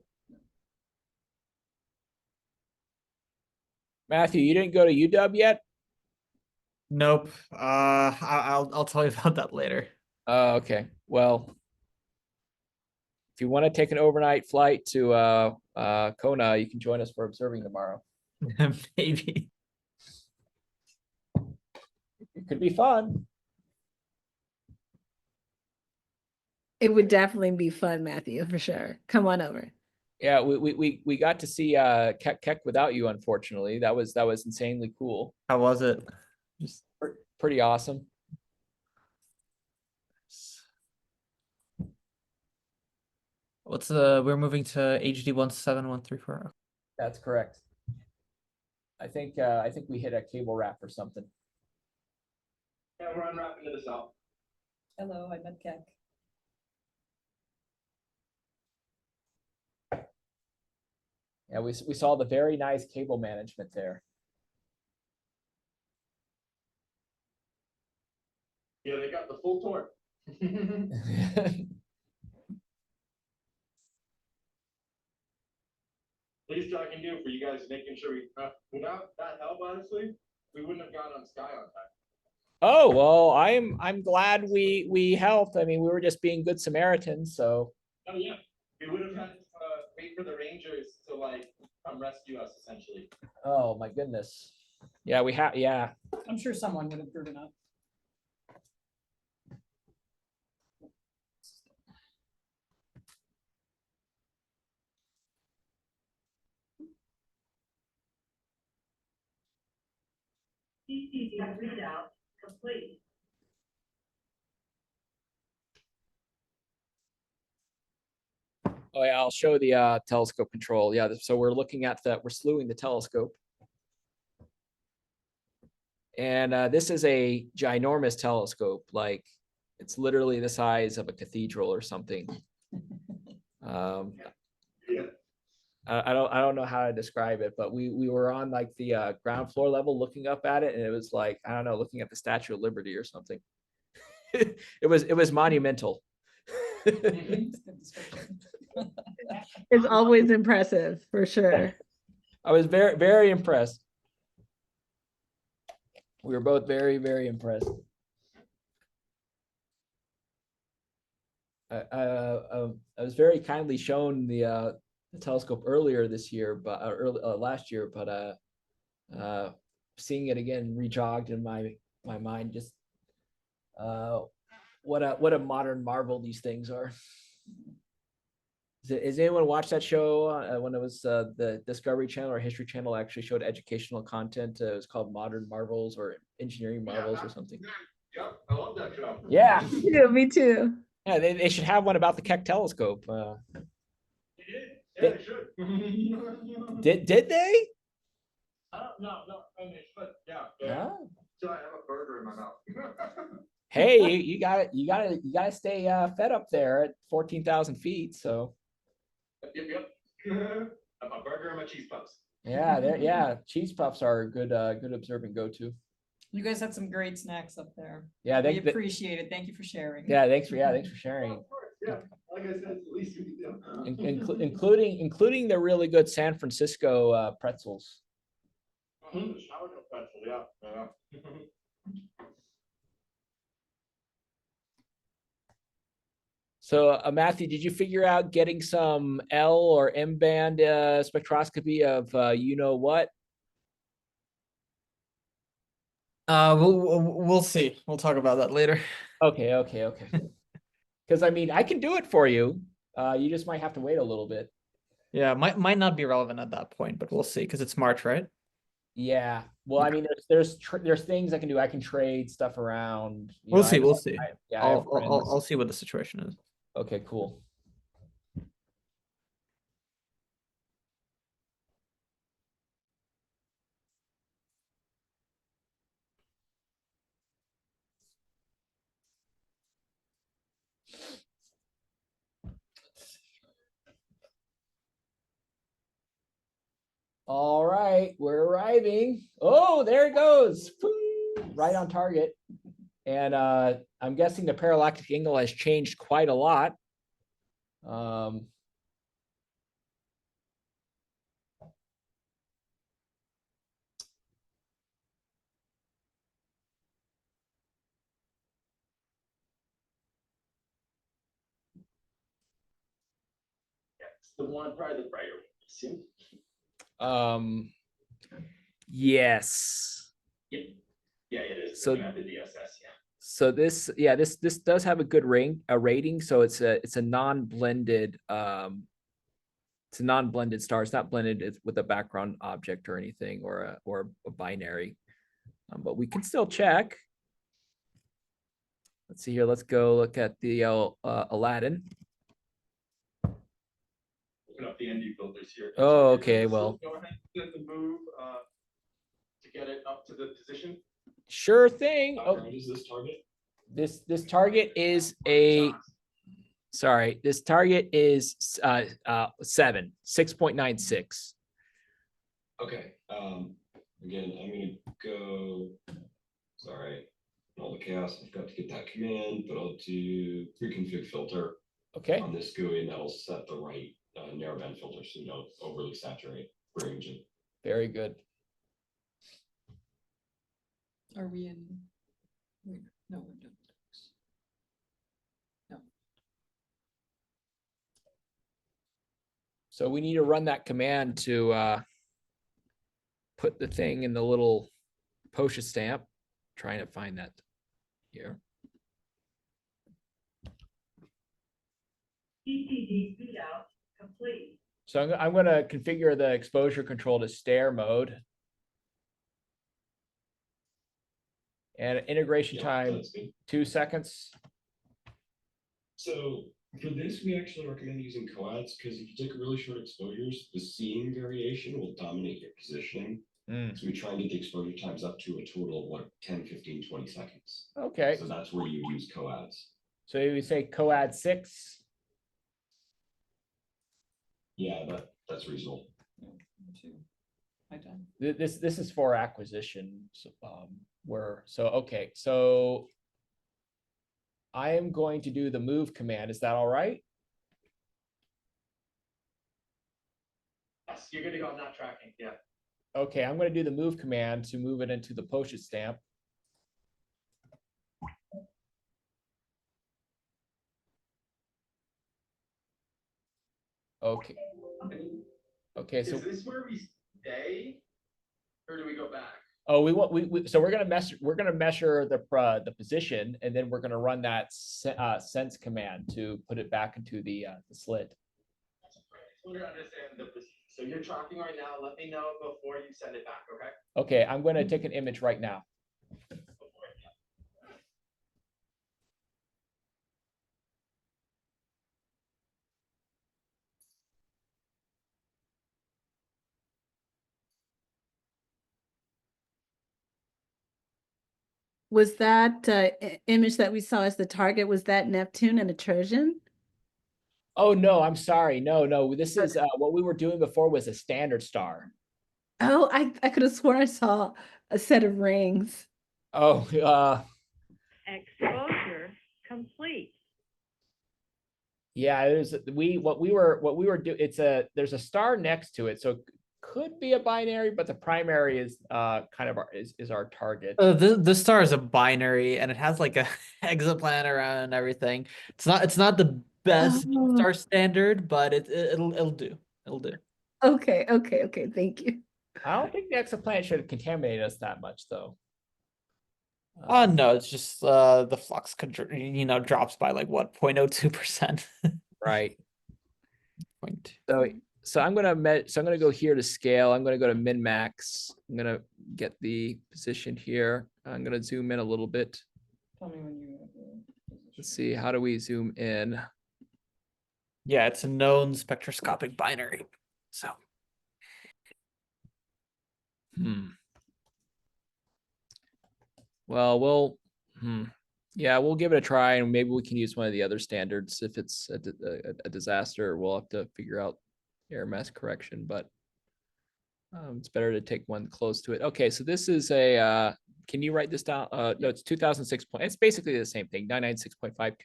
Matthew, you didn't go to UW yet? Nope. I'll tell you about that later. Oh, okay. Well, if you want to take an overnight flight to Kona, you can join us for observing tomorrow. Maybe. It could be fun. It would definitely be fun, Matthew, for sure. Come on over. Yeah, we got to see Keck without you, unfortunately. That was insanely cool. How was it? Just Pretty awesome. we're moving to HD 17134. That's correct. I think we hit a cable wrap or something. Yeah, we're unwrapping to the south. Hello, I met Keck. Yeah, we saw the very nice cable management there. Yeah, they got the full tour. Least I can do for you guys, making sure without that help, honestly, we wouldn't have gone on Sky on time. Oh, well, I'm glad we helped. I mean, we were just being good Samaritans, so. Oh yeah, we would have had to wait for the Rangers to like come rescue us, essentially. Oh my goodness. Yeah, yeah. I'm sure someone would have driven up. CCD readout complete. Oh yeah, I'll show the telescope control. Yeah, so we're looking at we're slewing the telescope. And this is a ginormous telescope, like it's literally the size of a cathedral or something. Yeah. I don't know how to describe it, but we were on like the ground floor level looking up at it, and it was like, I don't know, looking at the Statue of Liberty or something. it was monumental. It's always impressive, for sure. I was very, very impressed. We were both very, very impressed. I was very kindly shown the telescope earlier this year, but last year, but seeing it again rejogged in my mind just What a modern marvel these things are. Has anyone watched that show when it was the Discovery Channel or History Channel actually showed educational content? It was called Modern Marvels or Engineering Marvels or something. Yep, I love that show. Yeah, Yeah, me too. yeah, they should have one about the Keck telescope. Yeah, they should. Did they? No, I mean, but yeah. Oh. So I have a burger in my mouth. Hey, you gotta stay fed up there at 14,000 feet. So Yep. A burger and my cheese puffs. yeah, cheese puffs are a good observing go-to. You guys had some great snacks up there. Yeah, We appreciate it. Thank you for sharing. thanks for sharing. Of course, yeah. Like I said, it's the least we can do. Including the really good San Francisco pretzels. The sourdough pretzel, yeah. So, Matthew, did you figure out getting some L or M band spectroscopy of you know what? We'll see. We'll talk about that later. Okay. Because I mean, I can do it for you. You just might have to wait a little bit. Yeah, might not be relevant at that point, but we'll see because it's March, right? Yeah. Well, I mean, there's things I can do. I can trade stuff around. We'll see. We'll see. I have friends. I'll see what the situation is. Okay, cool. All right, we're arriving. Oh, there it goes. Right on target. And I'm guessing the parallactic angle has changed quite a lot. It's the one, probably the brighter one, see? Yes. Yeah, it is. So- At the DSS, yeah. So this does have a good rating. So it's a non-blended it's a non-blended star. It's not blended with a background object or anything or a binary. But we can still check. Let's see here. Let's go look at the Aladdin. Open up the ND filters here. Oh, okay, well. Go ahead and the move to get it up to the position. Sure thing. Oh, What is this target? this target is this target is 6.96. Okay. Again, I'm gonna go. Sorry, all the chaos. I've got to get that command, but I'll do pre-config filter Okay. on this GUI, and that'll set the right narrowband filter so you don't overly saturate region. Very good. Are we in? Wait, no, we're done. No. So we need to run that command to put the thing in the little postage stamp. Trying to find that here. CCD readout complete. So I'm going to configure the exposure control to stare mode. And integration Yeah, time, that's good. 2 seconds. So for this, we actually recommend using coads because if you take really short exposures, the seeing variation will dominate your positioning. So we try and get the exposure times up to a total of 10, 15, 20 seconds. Okay. So that's where you use coads. So we say coad 6. Yeah, that's reasonable. My time. This is for acquisition. Okay. So I am going to do the move command. Is that all right? Yes, you're gonna go on that tracking, yeah. Okay, I'm going to do the move command to move it into the postage stamp. Okay. Okay, so Is this where we stay? Or do we go back? Oh, so we're gonna measure the position, and then we're gonna run that sense command to put it back into the slit. I understand the position. So you're tracking right now. Let me know before you send it back, okay? Okay, I'm gonna take an image right now. Was that image that we saw as the target, was that Neptune and a Trojan? Oh, no, I'm sorry. No, this is what we were doing before was a standard star. Oh, I could have sworn I saw a set of rings. Oh, Exposure complete. yeah, what we were doing, there's a star next to it, so it could be a binary, but the primary is kind of our target. The star is a binary, and it has like a exoplanet around and everything. It's not the best Oh. star standard, but it'll do. It'll do. Okay, thank you. I don't think the exoplanet should contaminate us that much, though. Oh no, it's just the flux drops by like what 0.02%. Right. Point. So I'm gonna go here to scale. I'm gonna go to min max. I'm gonna get the position here. I'm gonna zoom in a little bit. Tell me when you have the Let's see, how do we zoom in? Yeah, it's a known spectroscopic binary. So Well, yeah, we'll give it a try, and maybe we can use one of the other standards. If it's a disaster, we'll have to figure out error mass correction, but it's better to take one close to it. Okay, so this is can you write this down? No, it's 2006 point. It's basically the same thing, 996.5, 2006.5,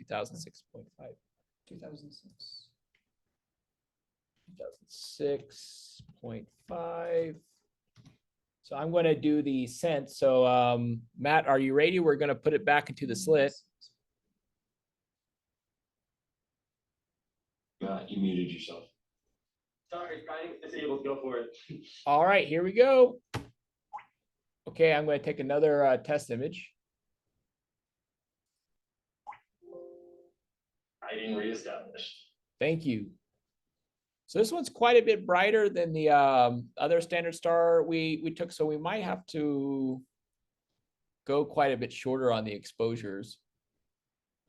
2006. 2006.5. So I'm going to do the sense. So Matt, are you ready? We're going to put it back into the slit. Matt, you muted yourself. Sorry, guiding disabled. Go for it. All right, here we go. Okay, I'm going to take another test image. Guiding reestablished. Thank you. So this one's quite a bit brighter than the other standard star we took, so we might have to go quite a bit shorter on the exposures.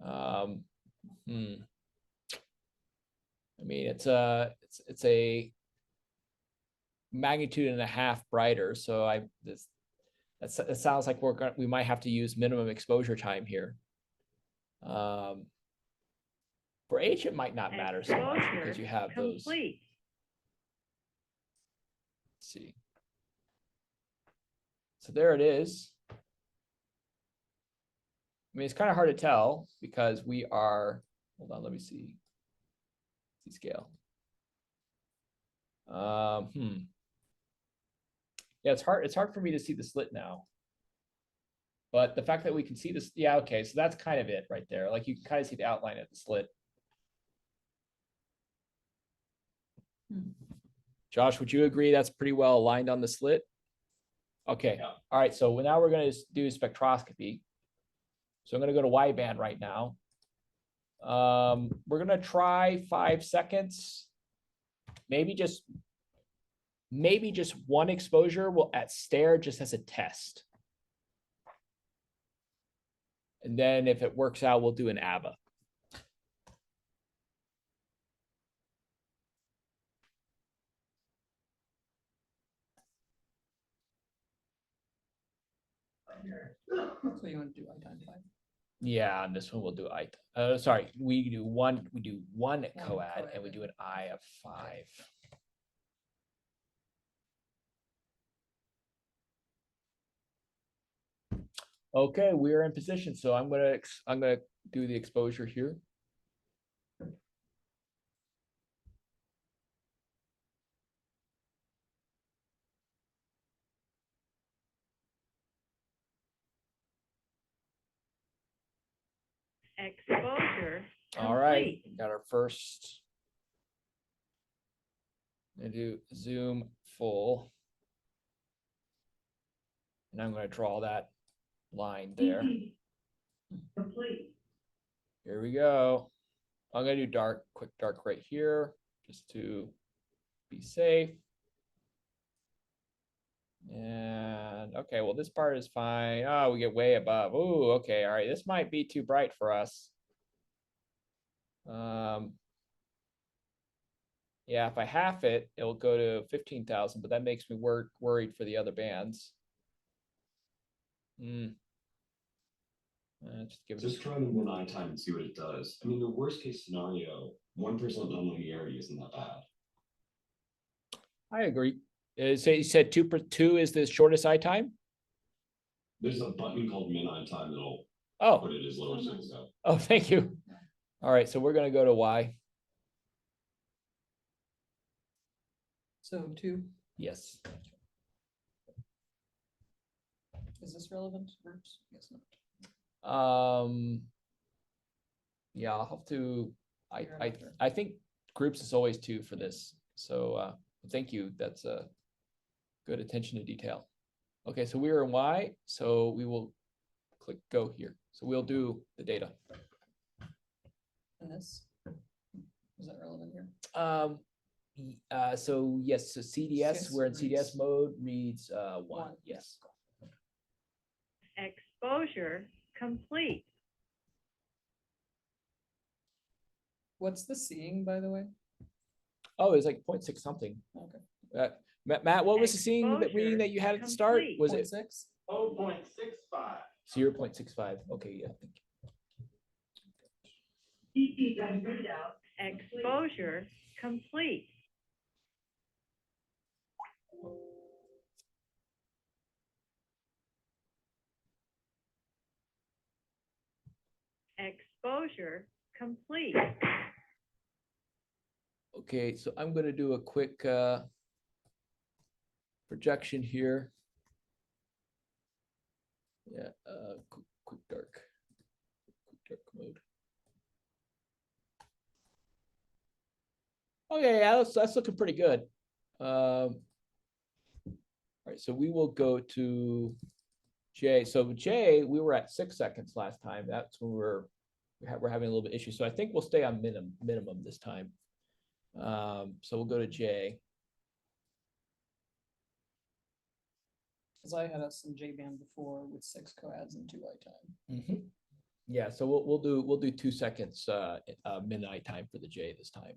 I mean, it's a magnitude and a half brighter, so it sounds like we might have to use minimum exposure time here. For H, it might not matter so much because you have those. Complete. Let's see. So there it is. I mean, it's kind of hard to tell because we are, hold on, let me see. See scale. Yeah, it's hard for me to see the slit now. But the fact that we can see this, yeah, okay, so that's kind of it right there. Like you can kind of see the outline of the slit. Josh, would you agree that's pretty well aligned on the slit? Okay. Yeah. All right. So now we're going to do spectroscopy. So I'm going to go to wideband right now. We're going to try 5 seconds. Maybe just one exposure at stare just as a test. And then if it works out, we'll do an ABBA. So you want to do I times 5? Yeah, on this one we'll do sorry, we do one coad and we do an I of 5. Okay, we're in position, so I'm gonna do the exposure here. Exposure All right, complete. got our first. I do zoom full. And I'm going to draw that line there. Complete. Here we go. I'm going to do dark, quick dark right here, just to be safe. And okay, well, this part is fine. Oh, we get way above. Ooh, okay, all right. This might be too bright for us. Yeah, if I half it, it'll go to 15,000, but that makes me worried for the other bands. Just give it. Just try the min-eye time and see what it does. I mean, the worst case scenario, 1% nonlinearity isn't that bad. I agree. So you said 2 is the shortest eye time? There's a button called min-eye time that'll Oh, put it as low as it'll go. oh, thank you. All right, so we're going to go to Y. So 2, Yes. is this relevant to groups? Yes, not. Yeah, I'll have to. Figure it out there. I think groups is always 2 for this. So thank you. That's a good attention to detail. Okay, so we are in Y, so we will click go here. So we'll do the data. And this? Is that relevant here? So yes, so CDS, Yes, we're in reads- CDS mode, reads 1. One. Yes. Exposure complete. What's the seeing, by the way? Oh, it's like 0.6 something. Okay. Matt, what was the seeing that reading Exposure that you had at the start? complete. Was it 0.6? 0.65. 0.65? Okay, yeah. Exposure complete. Exposure complete. Okay, so I'm going to do a quick projection here. Yeah, quick dark mode. Okay, yeah, that's looking pretty good. All right, so we will go to J. So J, we were at 6 seconds last time. That's when we're having a little bit issue. So I think we'll stay on minimum this time. So we'll go to J. Because I had us in J band before with 6 coads and 2 eye time. Yeah, so we'll do 2 seconds midnight time for the J this time.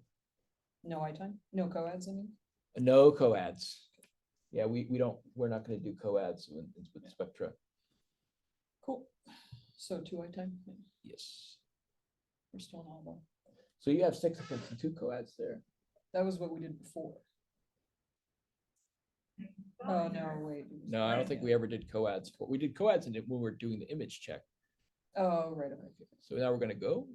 No eye time? No coads, I mean? No coads. Yeah, we're not going to do coads with spectra. Cool. So 2 eye time? Yeah, Yes. we're still in all So you have 6 seconds and 2 coads there. That was what we did before. Oh, no, wait. it was No, I don't right, think yeah. we ever did coads. We did coads in it when we were doing the image check. Oh, right, okay. So now we're going to go.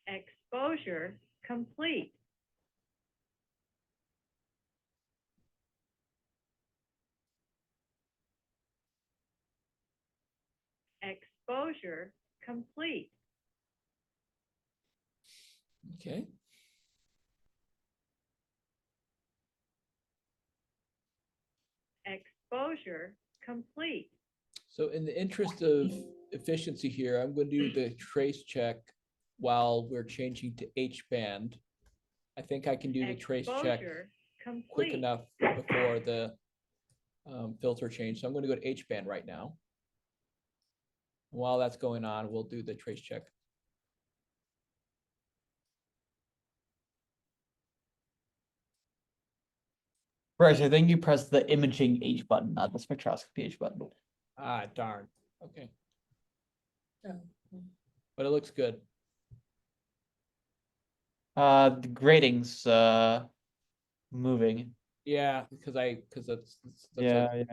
Exposure complete. Exposure complete. Okay. Exposure complete. So in the interest of efficiency here, I'm going to do the trace check while we're changing to H band. I think I can do the trace check Exposure quick complete. enough before the filter change. So I'm going to go to H band right now. While that's going on, we'll do the trace check. Bryce, I think you pressed the imaging H button, not the spectroscopy H button. Ah, darn. Okay. Oh. But it looks good. The grading's moving. Yeah, because that's Yeah.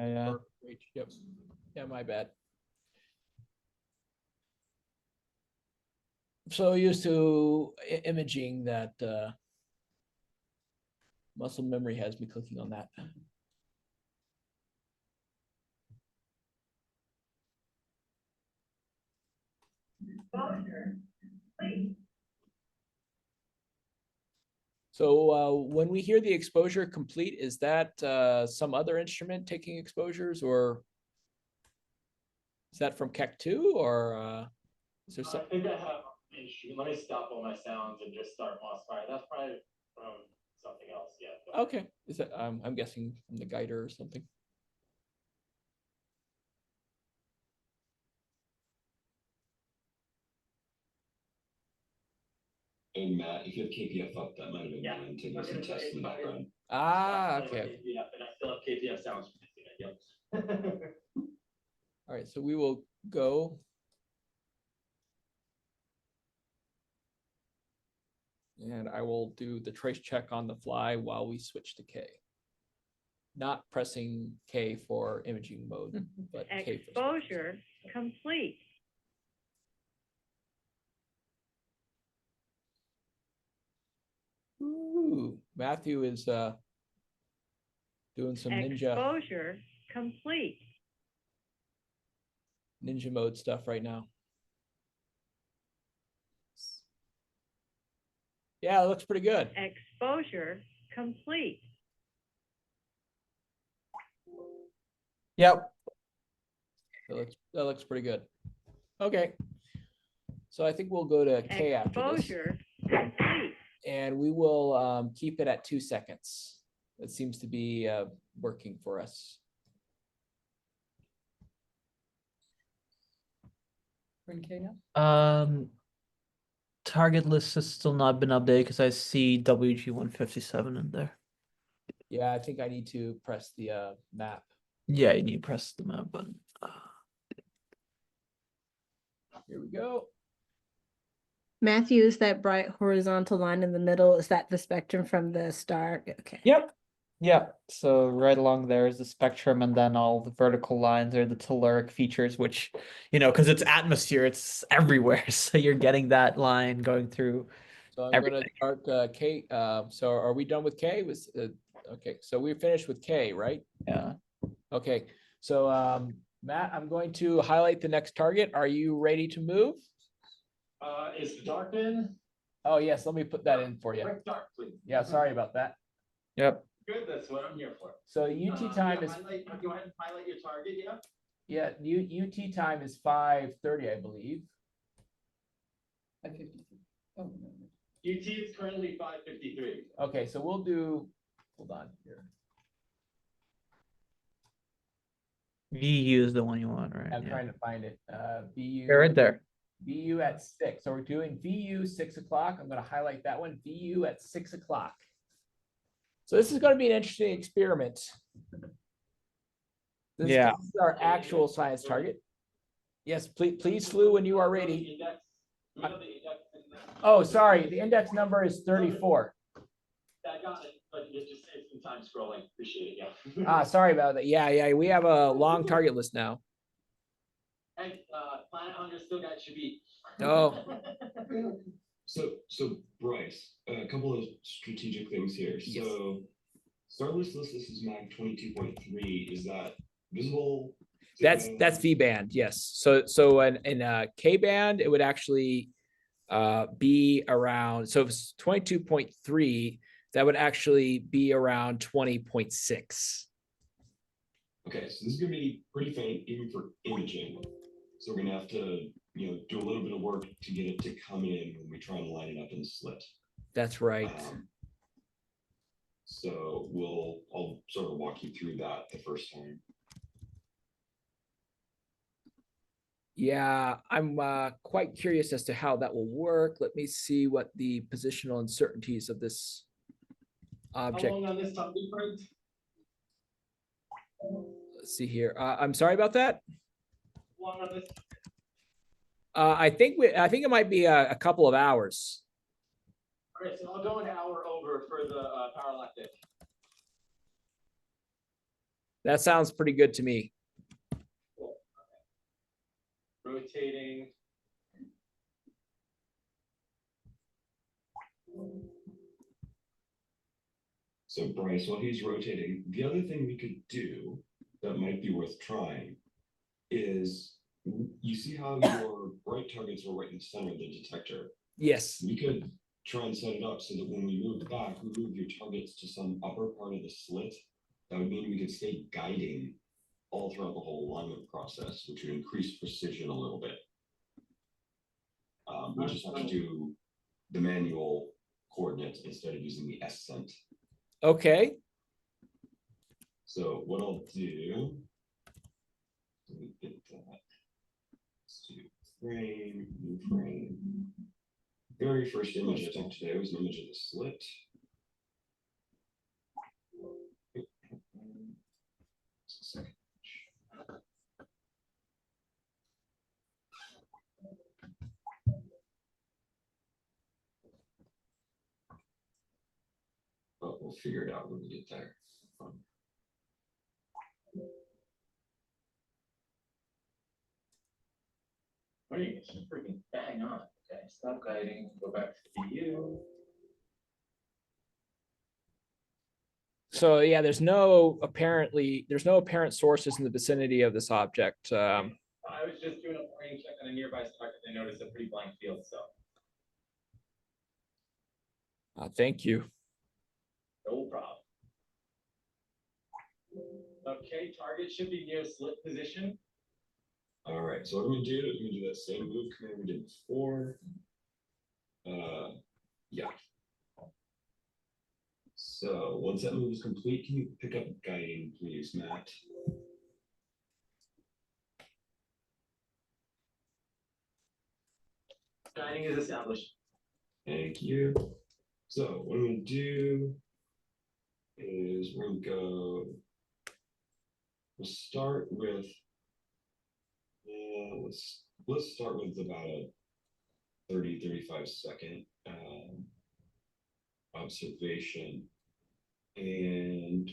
Yep. Yeah, my bad. So used to imaging that muscle memory has me clicking on that. So when we hear the exposure complete, is that some other instrument taking exposures, or is that from Keck II, or is there I some? think I have an instrument. Let me stop all my sounds and just start MOSFIRE. That's probably from something else. Yeah. but- Okay, is that I'm guessing from the guider or something. And Matt, if you have KPF up, that might have been Yeah. mine to do some tests in the background. Ah, Stop playing okay. with KPF, and I still have KPF sounds. Yep. All right, so we will go. And I will do the trace check on the fly while we switch to K. Not pressing K for imaging mode, but K for Exposure complete. Ooh, Matthew is doing some Exposure complete. ninja mode stuff right now. Yeah, it looks pretty good. Exposure complete. Yep. That looks pretty good. Okay. So I think we'll go to K after this, Exposure complete. and we will keep it at 2 seconds. That seems to be working for us. We're in K now? Target list has still not been updated because I see WG157 in there. Yeah, I think I need to press the map. Yeah, you need to press the map button. Here we go. Matthew, is that bright horizontal line in the middle? Is that the spectrum from the star? Okay. Yep. Yeah. So right along there is the spectrum, and then all the vertical lines are the telluric features, which, because it's atmosphere, it's everywhere. So you're getting that line going through. So I'm going to start K. So are we done with K? Okay, so we're finished with K, right? Yeah. Okay, so Matt, I'm going to highlight the next target. Are you ready to move? Is the dark in? Oh, yes, let me put that in for you. Quick dark, please. Yeah, sorry about that. Yep. Good, that's what I'm here for. So UT time is, Go ahead and highlight your target, yeah? yeah, UT time is 5:30, I believe. 5:53. Oh, no, no. UT is currently 5:53. Okay, so we'll do, hold on here. VU is the one you want, right? I'm Yeah. trying to find it. VU. They're right there. VU at 6. So we're doing VU 6 o'clock. I'm going to highlight that one. VU at 6 o'clock. So this is going to be an interesting experiment. This is our actual science target. Yes, please, Slew, when you are ready. Oh, sorry. The index number is 34. I got it, but it just saves some time scrolling. Appreciate it, yeah. Sorry about that. Yeah, we have a long target list now. Hey, Planet Hunger still got you beat. Oh. So Bryce, a couple of strategic things here. Yes. So Starless Listless is mag 22.3. Is that visible? That's V band, yes. So in K band, it would actually be around, so if it's 22.3, that would actually be around 20.6. Okay, so this is gonna be pretty faint even for imaging. So we're gonna have to, do a little bit of work to get it to come in when we try and line it up in the slit. That's right. So I'll sort of walk you through that the first time. Yeah, I'm quite curious as to how that will work. Let me see what the positional uncertainties of this object. How long on this topic, Frank? Let's see here. I'm sorry about that. How long on this? I think it might be a couple of hours. Okay, so I'll go an hour over for the parallactic. That sounds pretty good to me. Cool. Okay. Rotating. So Bryce, while he's rotating, the other thing we could do that might be worth trying is, you see how your bright targets are right in the center of the detector. Yes. We could try and set it up so that when we move back, we move your targets to some upper part of the slit. That would mean we could stay guiding all throughout the whole alignment process, which would increase precision a little bit. We just have to do the manual coordinates instead of using the ascent. Okay. So what I'll do, let me get that. Let's do frame, new frame. Very first image I took today was an image of the slit. Second. But we'll figure it out when we get there. Wait, it's freaking bang on. Okay, stop guiding, go back to the view. So yeah, there's no apparent sources in the vicinity of this object. I was just doing a frame check on a nearby star because I noticed a pretty blank field, so Thank you. no problem. Okay, target should be near slit position. All right, so what I'm gonna do, I'm gonna do that same move command we did before. Yeah. So once that move is complete, can you pick up guiding, please, Matt? Guiding is established. Thank you. So what I'm gonna do is we're gonna go. We'll start with. Let's start with about a 35 second observation. And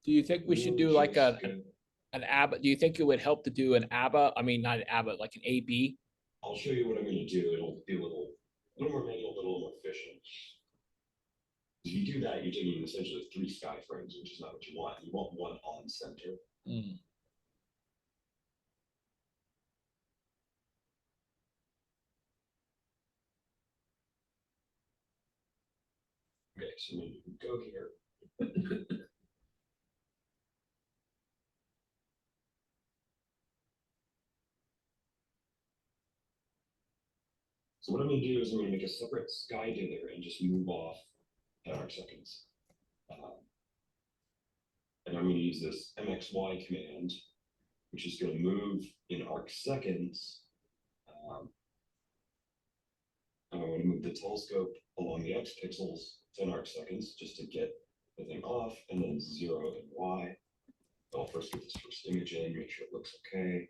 Do you think we should do like an ABBA? Do you think it would help to do an ABBA? I mean, not an ABBA, like an AB? I'll show you what I'm going to do. It'll be a little more manual, but a little more efficient. If you do that, you're taking essentially 3 sky frames, which is not what you want. You want one on center. Mm. Okay, so we can go here. So what I'm going to do is I'm going to make a separate sky dither and just move off at arc seconds. And I'm going to use this MXY command, which is going to move in arc seconds. I'm going to move the telescope along the X pixels 10 arc seconds just to get the thing off, and then 0 and Y. I'll first get this first image in, make sure it looks okay.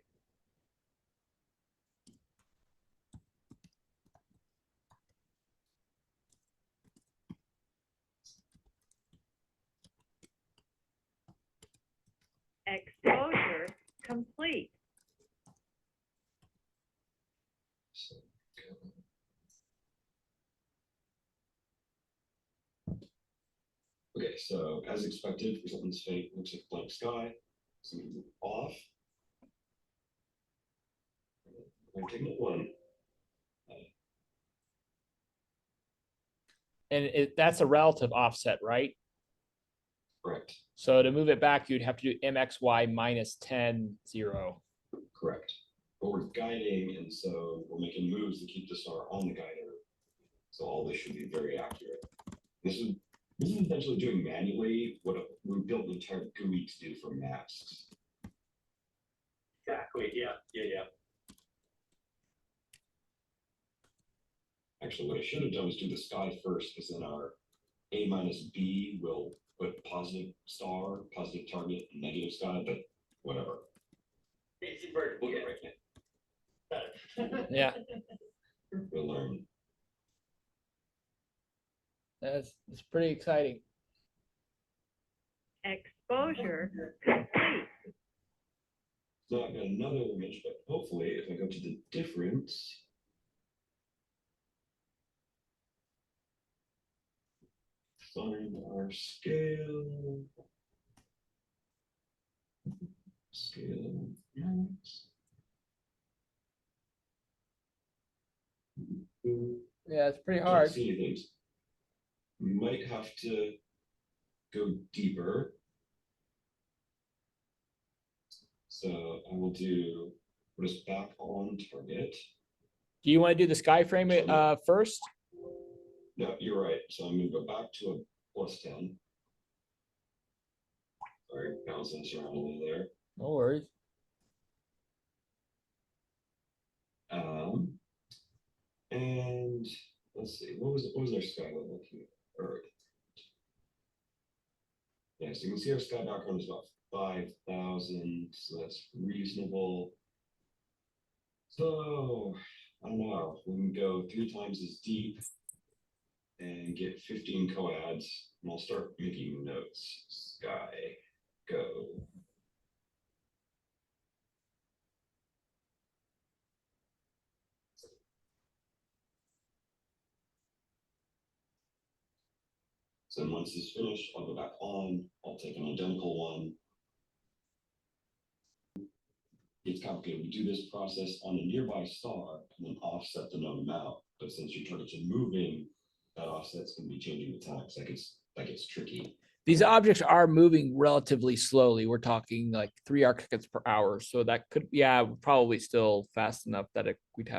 Exposure complete. So, okay, so as expected, for something this fake, looks like blank sky. So we move off. I'm taking it 1. And that's a relative offset, right? Correct. So to move it back, you'd have to do MXY minus 10, 0. Correct. But we're guiding, and so we're making moves to keep the star on the guider. So all this should be very accurate. This is essentially doing manually what we built the entire GUI to do for masks. Exactly. Yeah. Actually, what I should have done was do the sky first, because then our A minus B will put positive star, positive target, and negative sky, but whatever. Basic version. We'll get right there. Yeah, We'll learn. it's pretty exciting. Exposure complete. So I've got another image, but hopefully if I go to the difference, find our scale. Scale. Yes. Yeah, it's pretty Can't hard. see anything. We might have to go deeper. So I will put us back on target. Do you want to do the sky frame first? No, you're right. So I'm gonna go back to a +10. Sorry, bouncing us around a little there. No worries. And let's see, what was our sky level here? Yeah, so you can see our sky background is about 5,000, so that's reasonable. So I don't know, we can go 3 times as deep and get 15 coads, and I'll start making notes. Sky, go. So then once this is finished, I'll go back on, I'll take an identical one. It's complicated. We do this process on a nearby star and then offset the known amount. But since your targets are moving, that offset's going to be changing the time. So that gets tricky. These objects are moving relatively slowly. We're talking like 3 arc-seconds per hour. So that could, yeah, probably still fast enough that could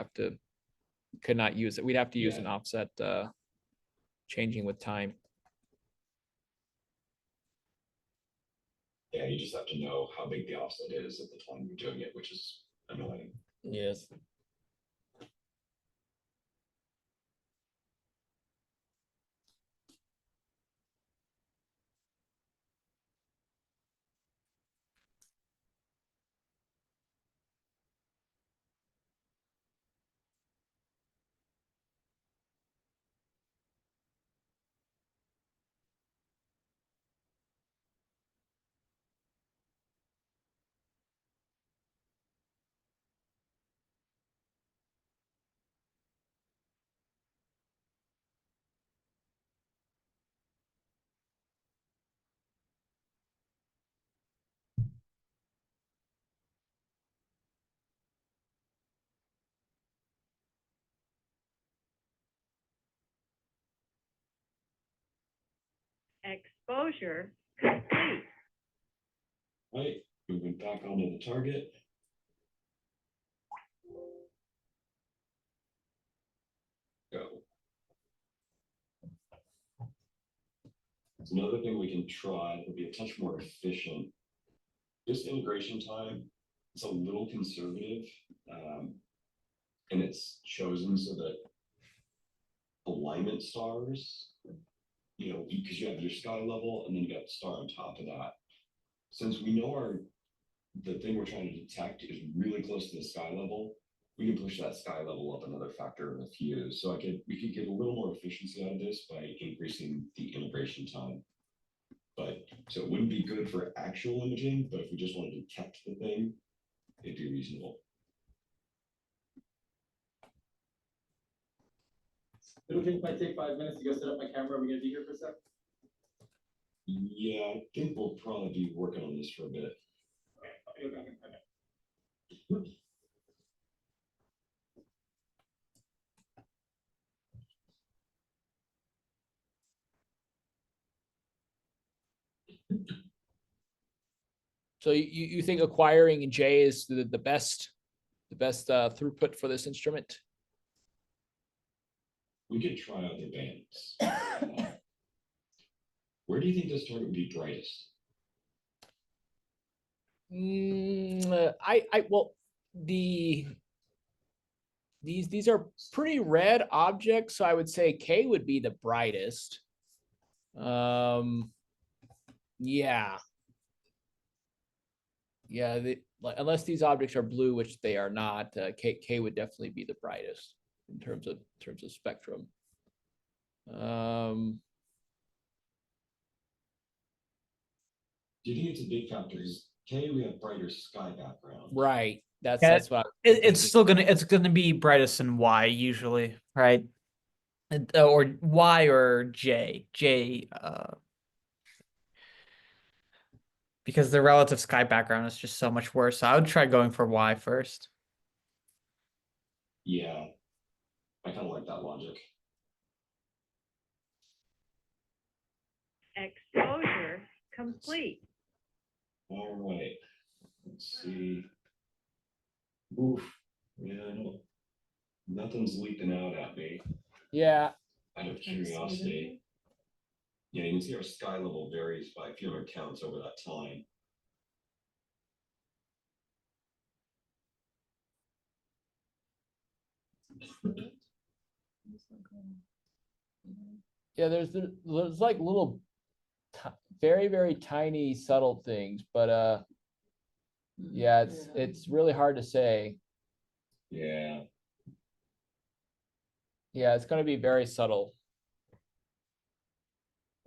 not use it. We'd have to use an offset changing with time. Yeah, you just have to know how big the offset is at the time you're doing it, which is annoying. Yes. Exposure complete. Right, moving back onto the target. Go. So another thing we can try that would be a touch more efficient. This integration time, it's a little conservative, and it's chosen so that alignment stars, because you have your sky level and then you got the star on top of that. Since we know the thing we're trying to detect is really close to the sky level, we can push that sky level up another factor of a few. So we could get a little more efficiency out of this by increasing the integration time. So it wouldn't be good for actual imaging, but if we just want to detect the thing, it'd be reasonable. It'll might take 5 minutes to go set up my camera. Are we gonna be here for a sec? Yeah, I think we'll probably be working on this for a bit. Okay, I'll be back in a minute. So you think acquiring J is the best throughput for this instrument? We could try other bands. Where do you think this target would be brightest? Well, these are pretty red objects, so I would say K would be the brightest. Yeah. Yeah, unless these objects are blue, which they are not, K would definitely be the brightest in terms of spectrum. Do you think it's a big factor? Because K, we have brighter sky background. Right. Yeah, That's why it's gonna be brightest in Y usually, right? Or Y or J. Because the relative sky background is just so much worse. So I would try going for Y first. Yeah, I kind of like that logic. complete. All right. Let's see. Oof. Yeah, I don't. Nothing's leaping out at me. Yeah, Out of curiosity. Yeah, you can see our sky level varies by a few hundred counts over that time. yeah. There's like little, very very tiny subtle things, but yeah, it's really hard to say. Yeah. Yeah, it's going to be very subtle.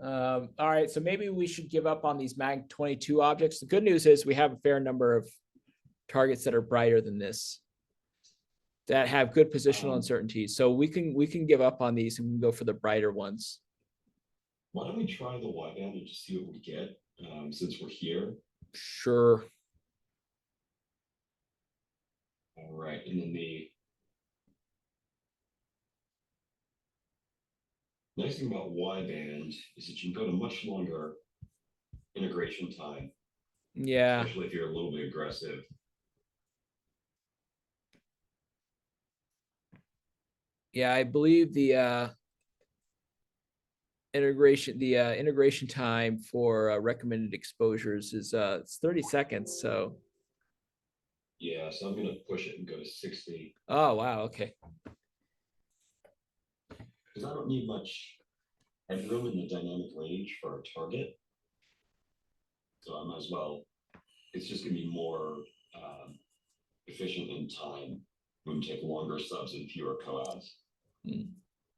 All right, so maybe we should give up on these Mag 22 objects. The good news is we have a fair number of targets that are brighter than this, that have good positional uncertainties. So we can give up on these and we can go for the brighter ones. Why don't we try the Y band and just see what we get, since we're here. Sure. All right, and then the nice thing about Y band is that you can go to much longer integration time, Yeah. especially if you're a little bit aggressive. Yeah, I believe the integration time for recommended exposures is it's 30 seconds. So Yeah, so I'm gonna push it and go to 60 oh wow, okay. because I don't need much headroom in the dynamic range for our target. So I might as well. It's just gonna be more efficient in time when we take longer subs and fewer coads.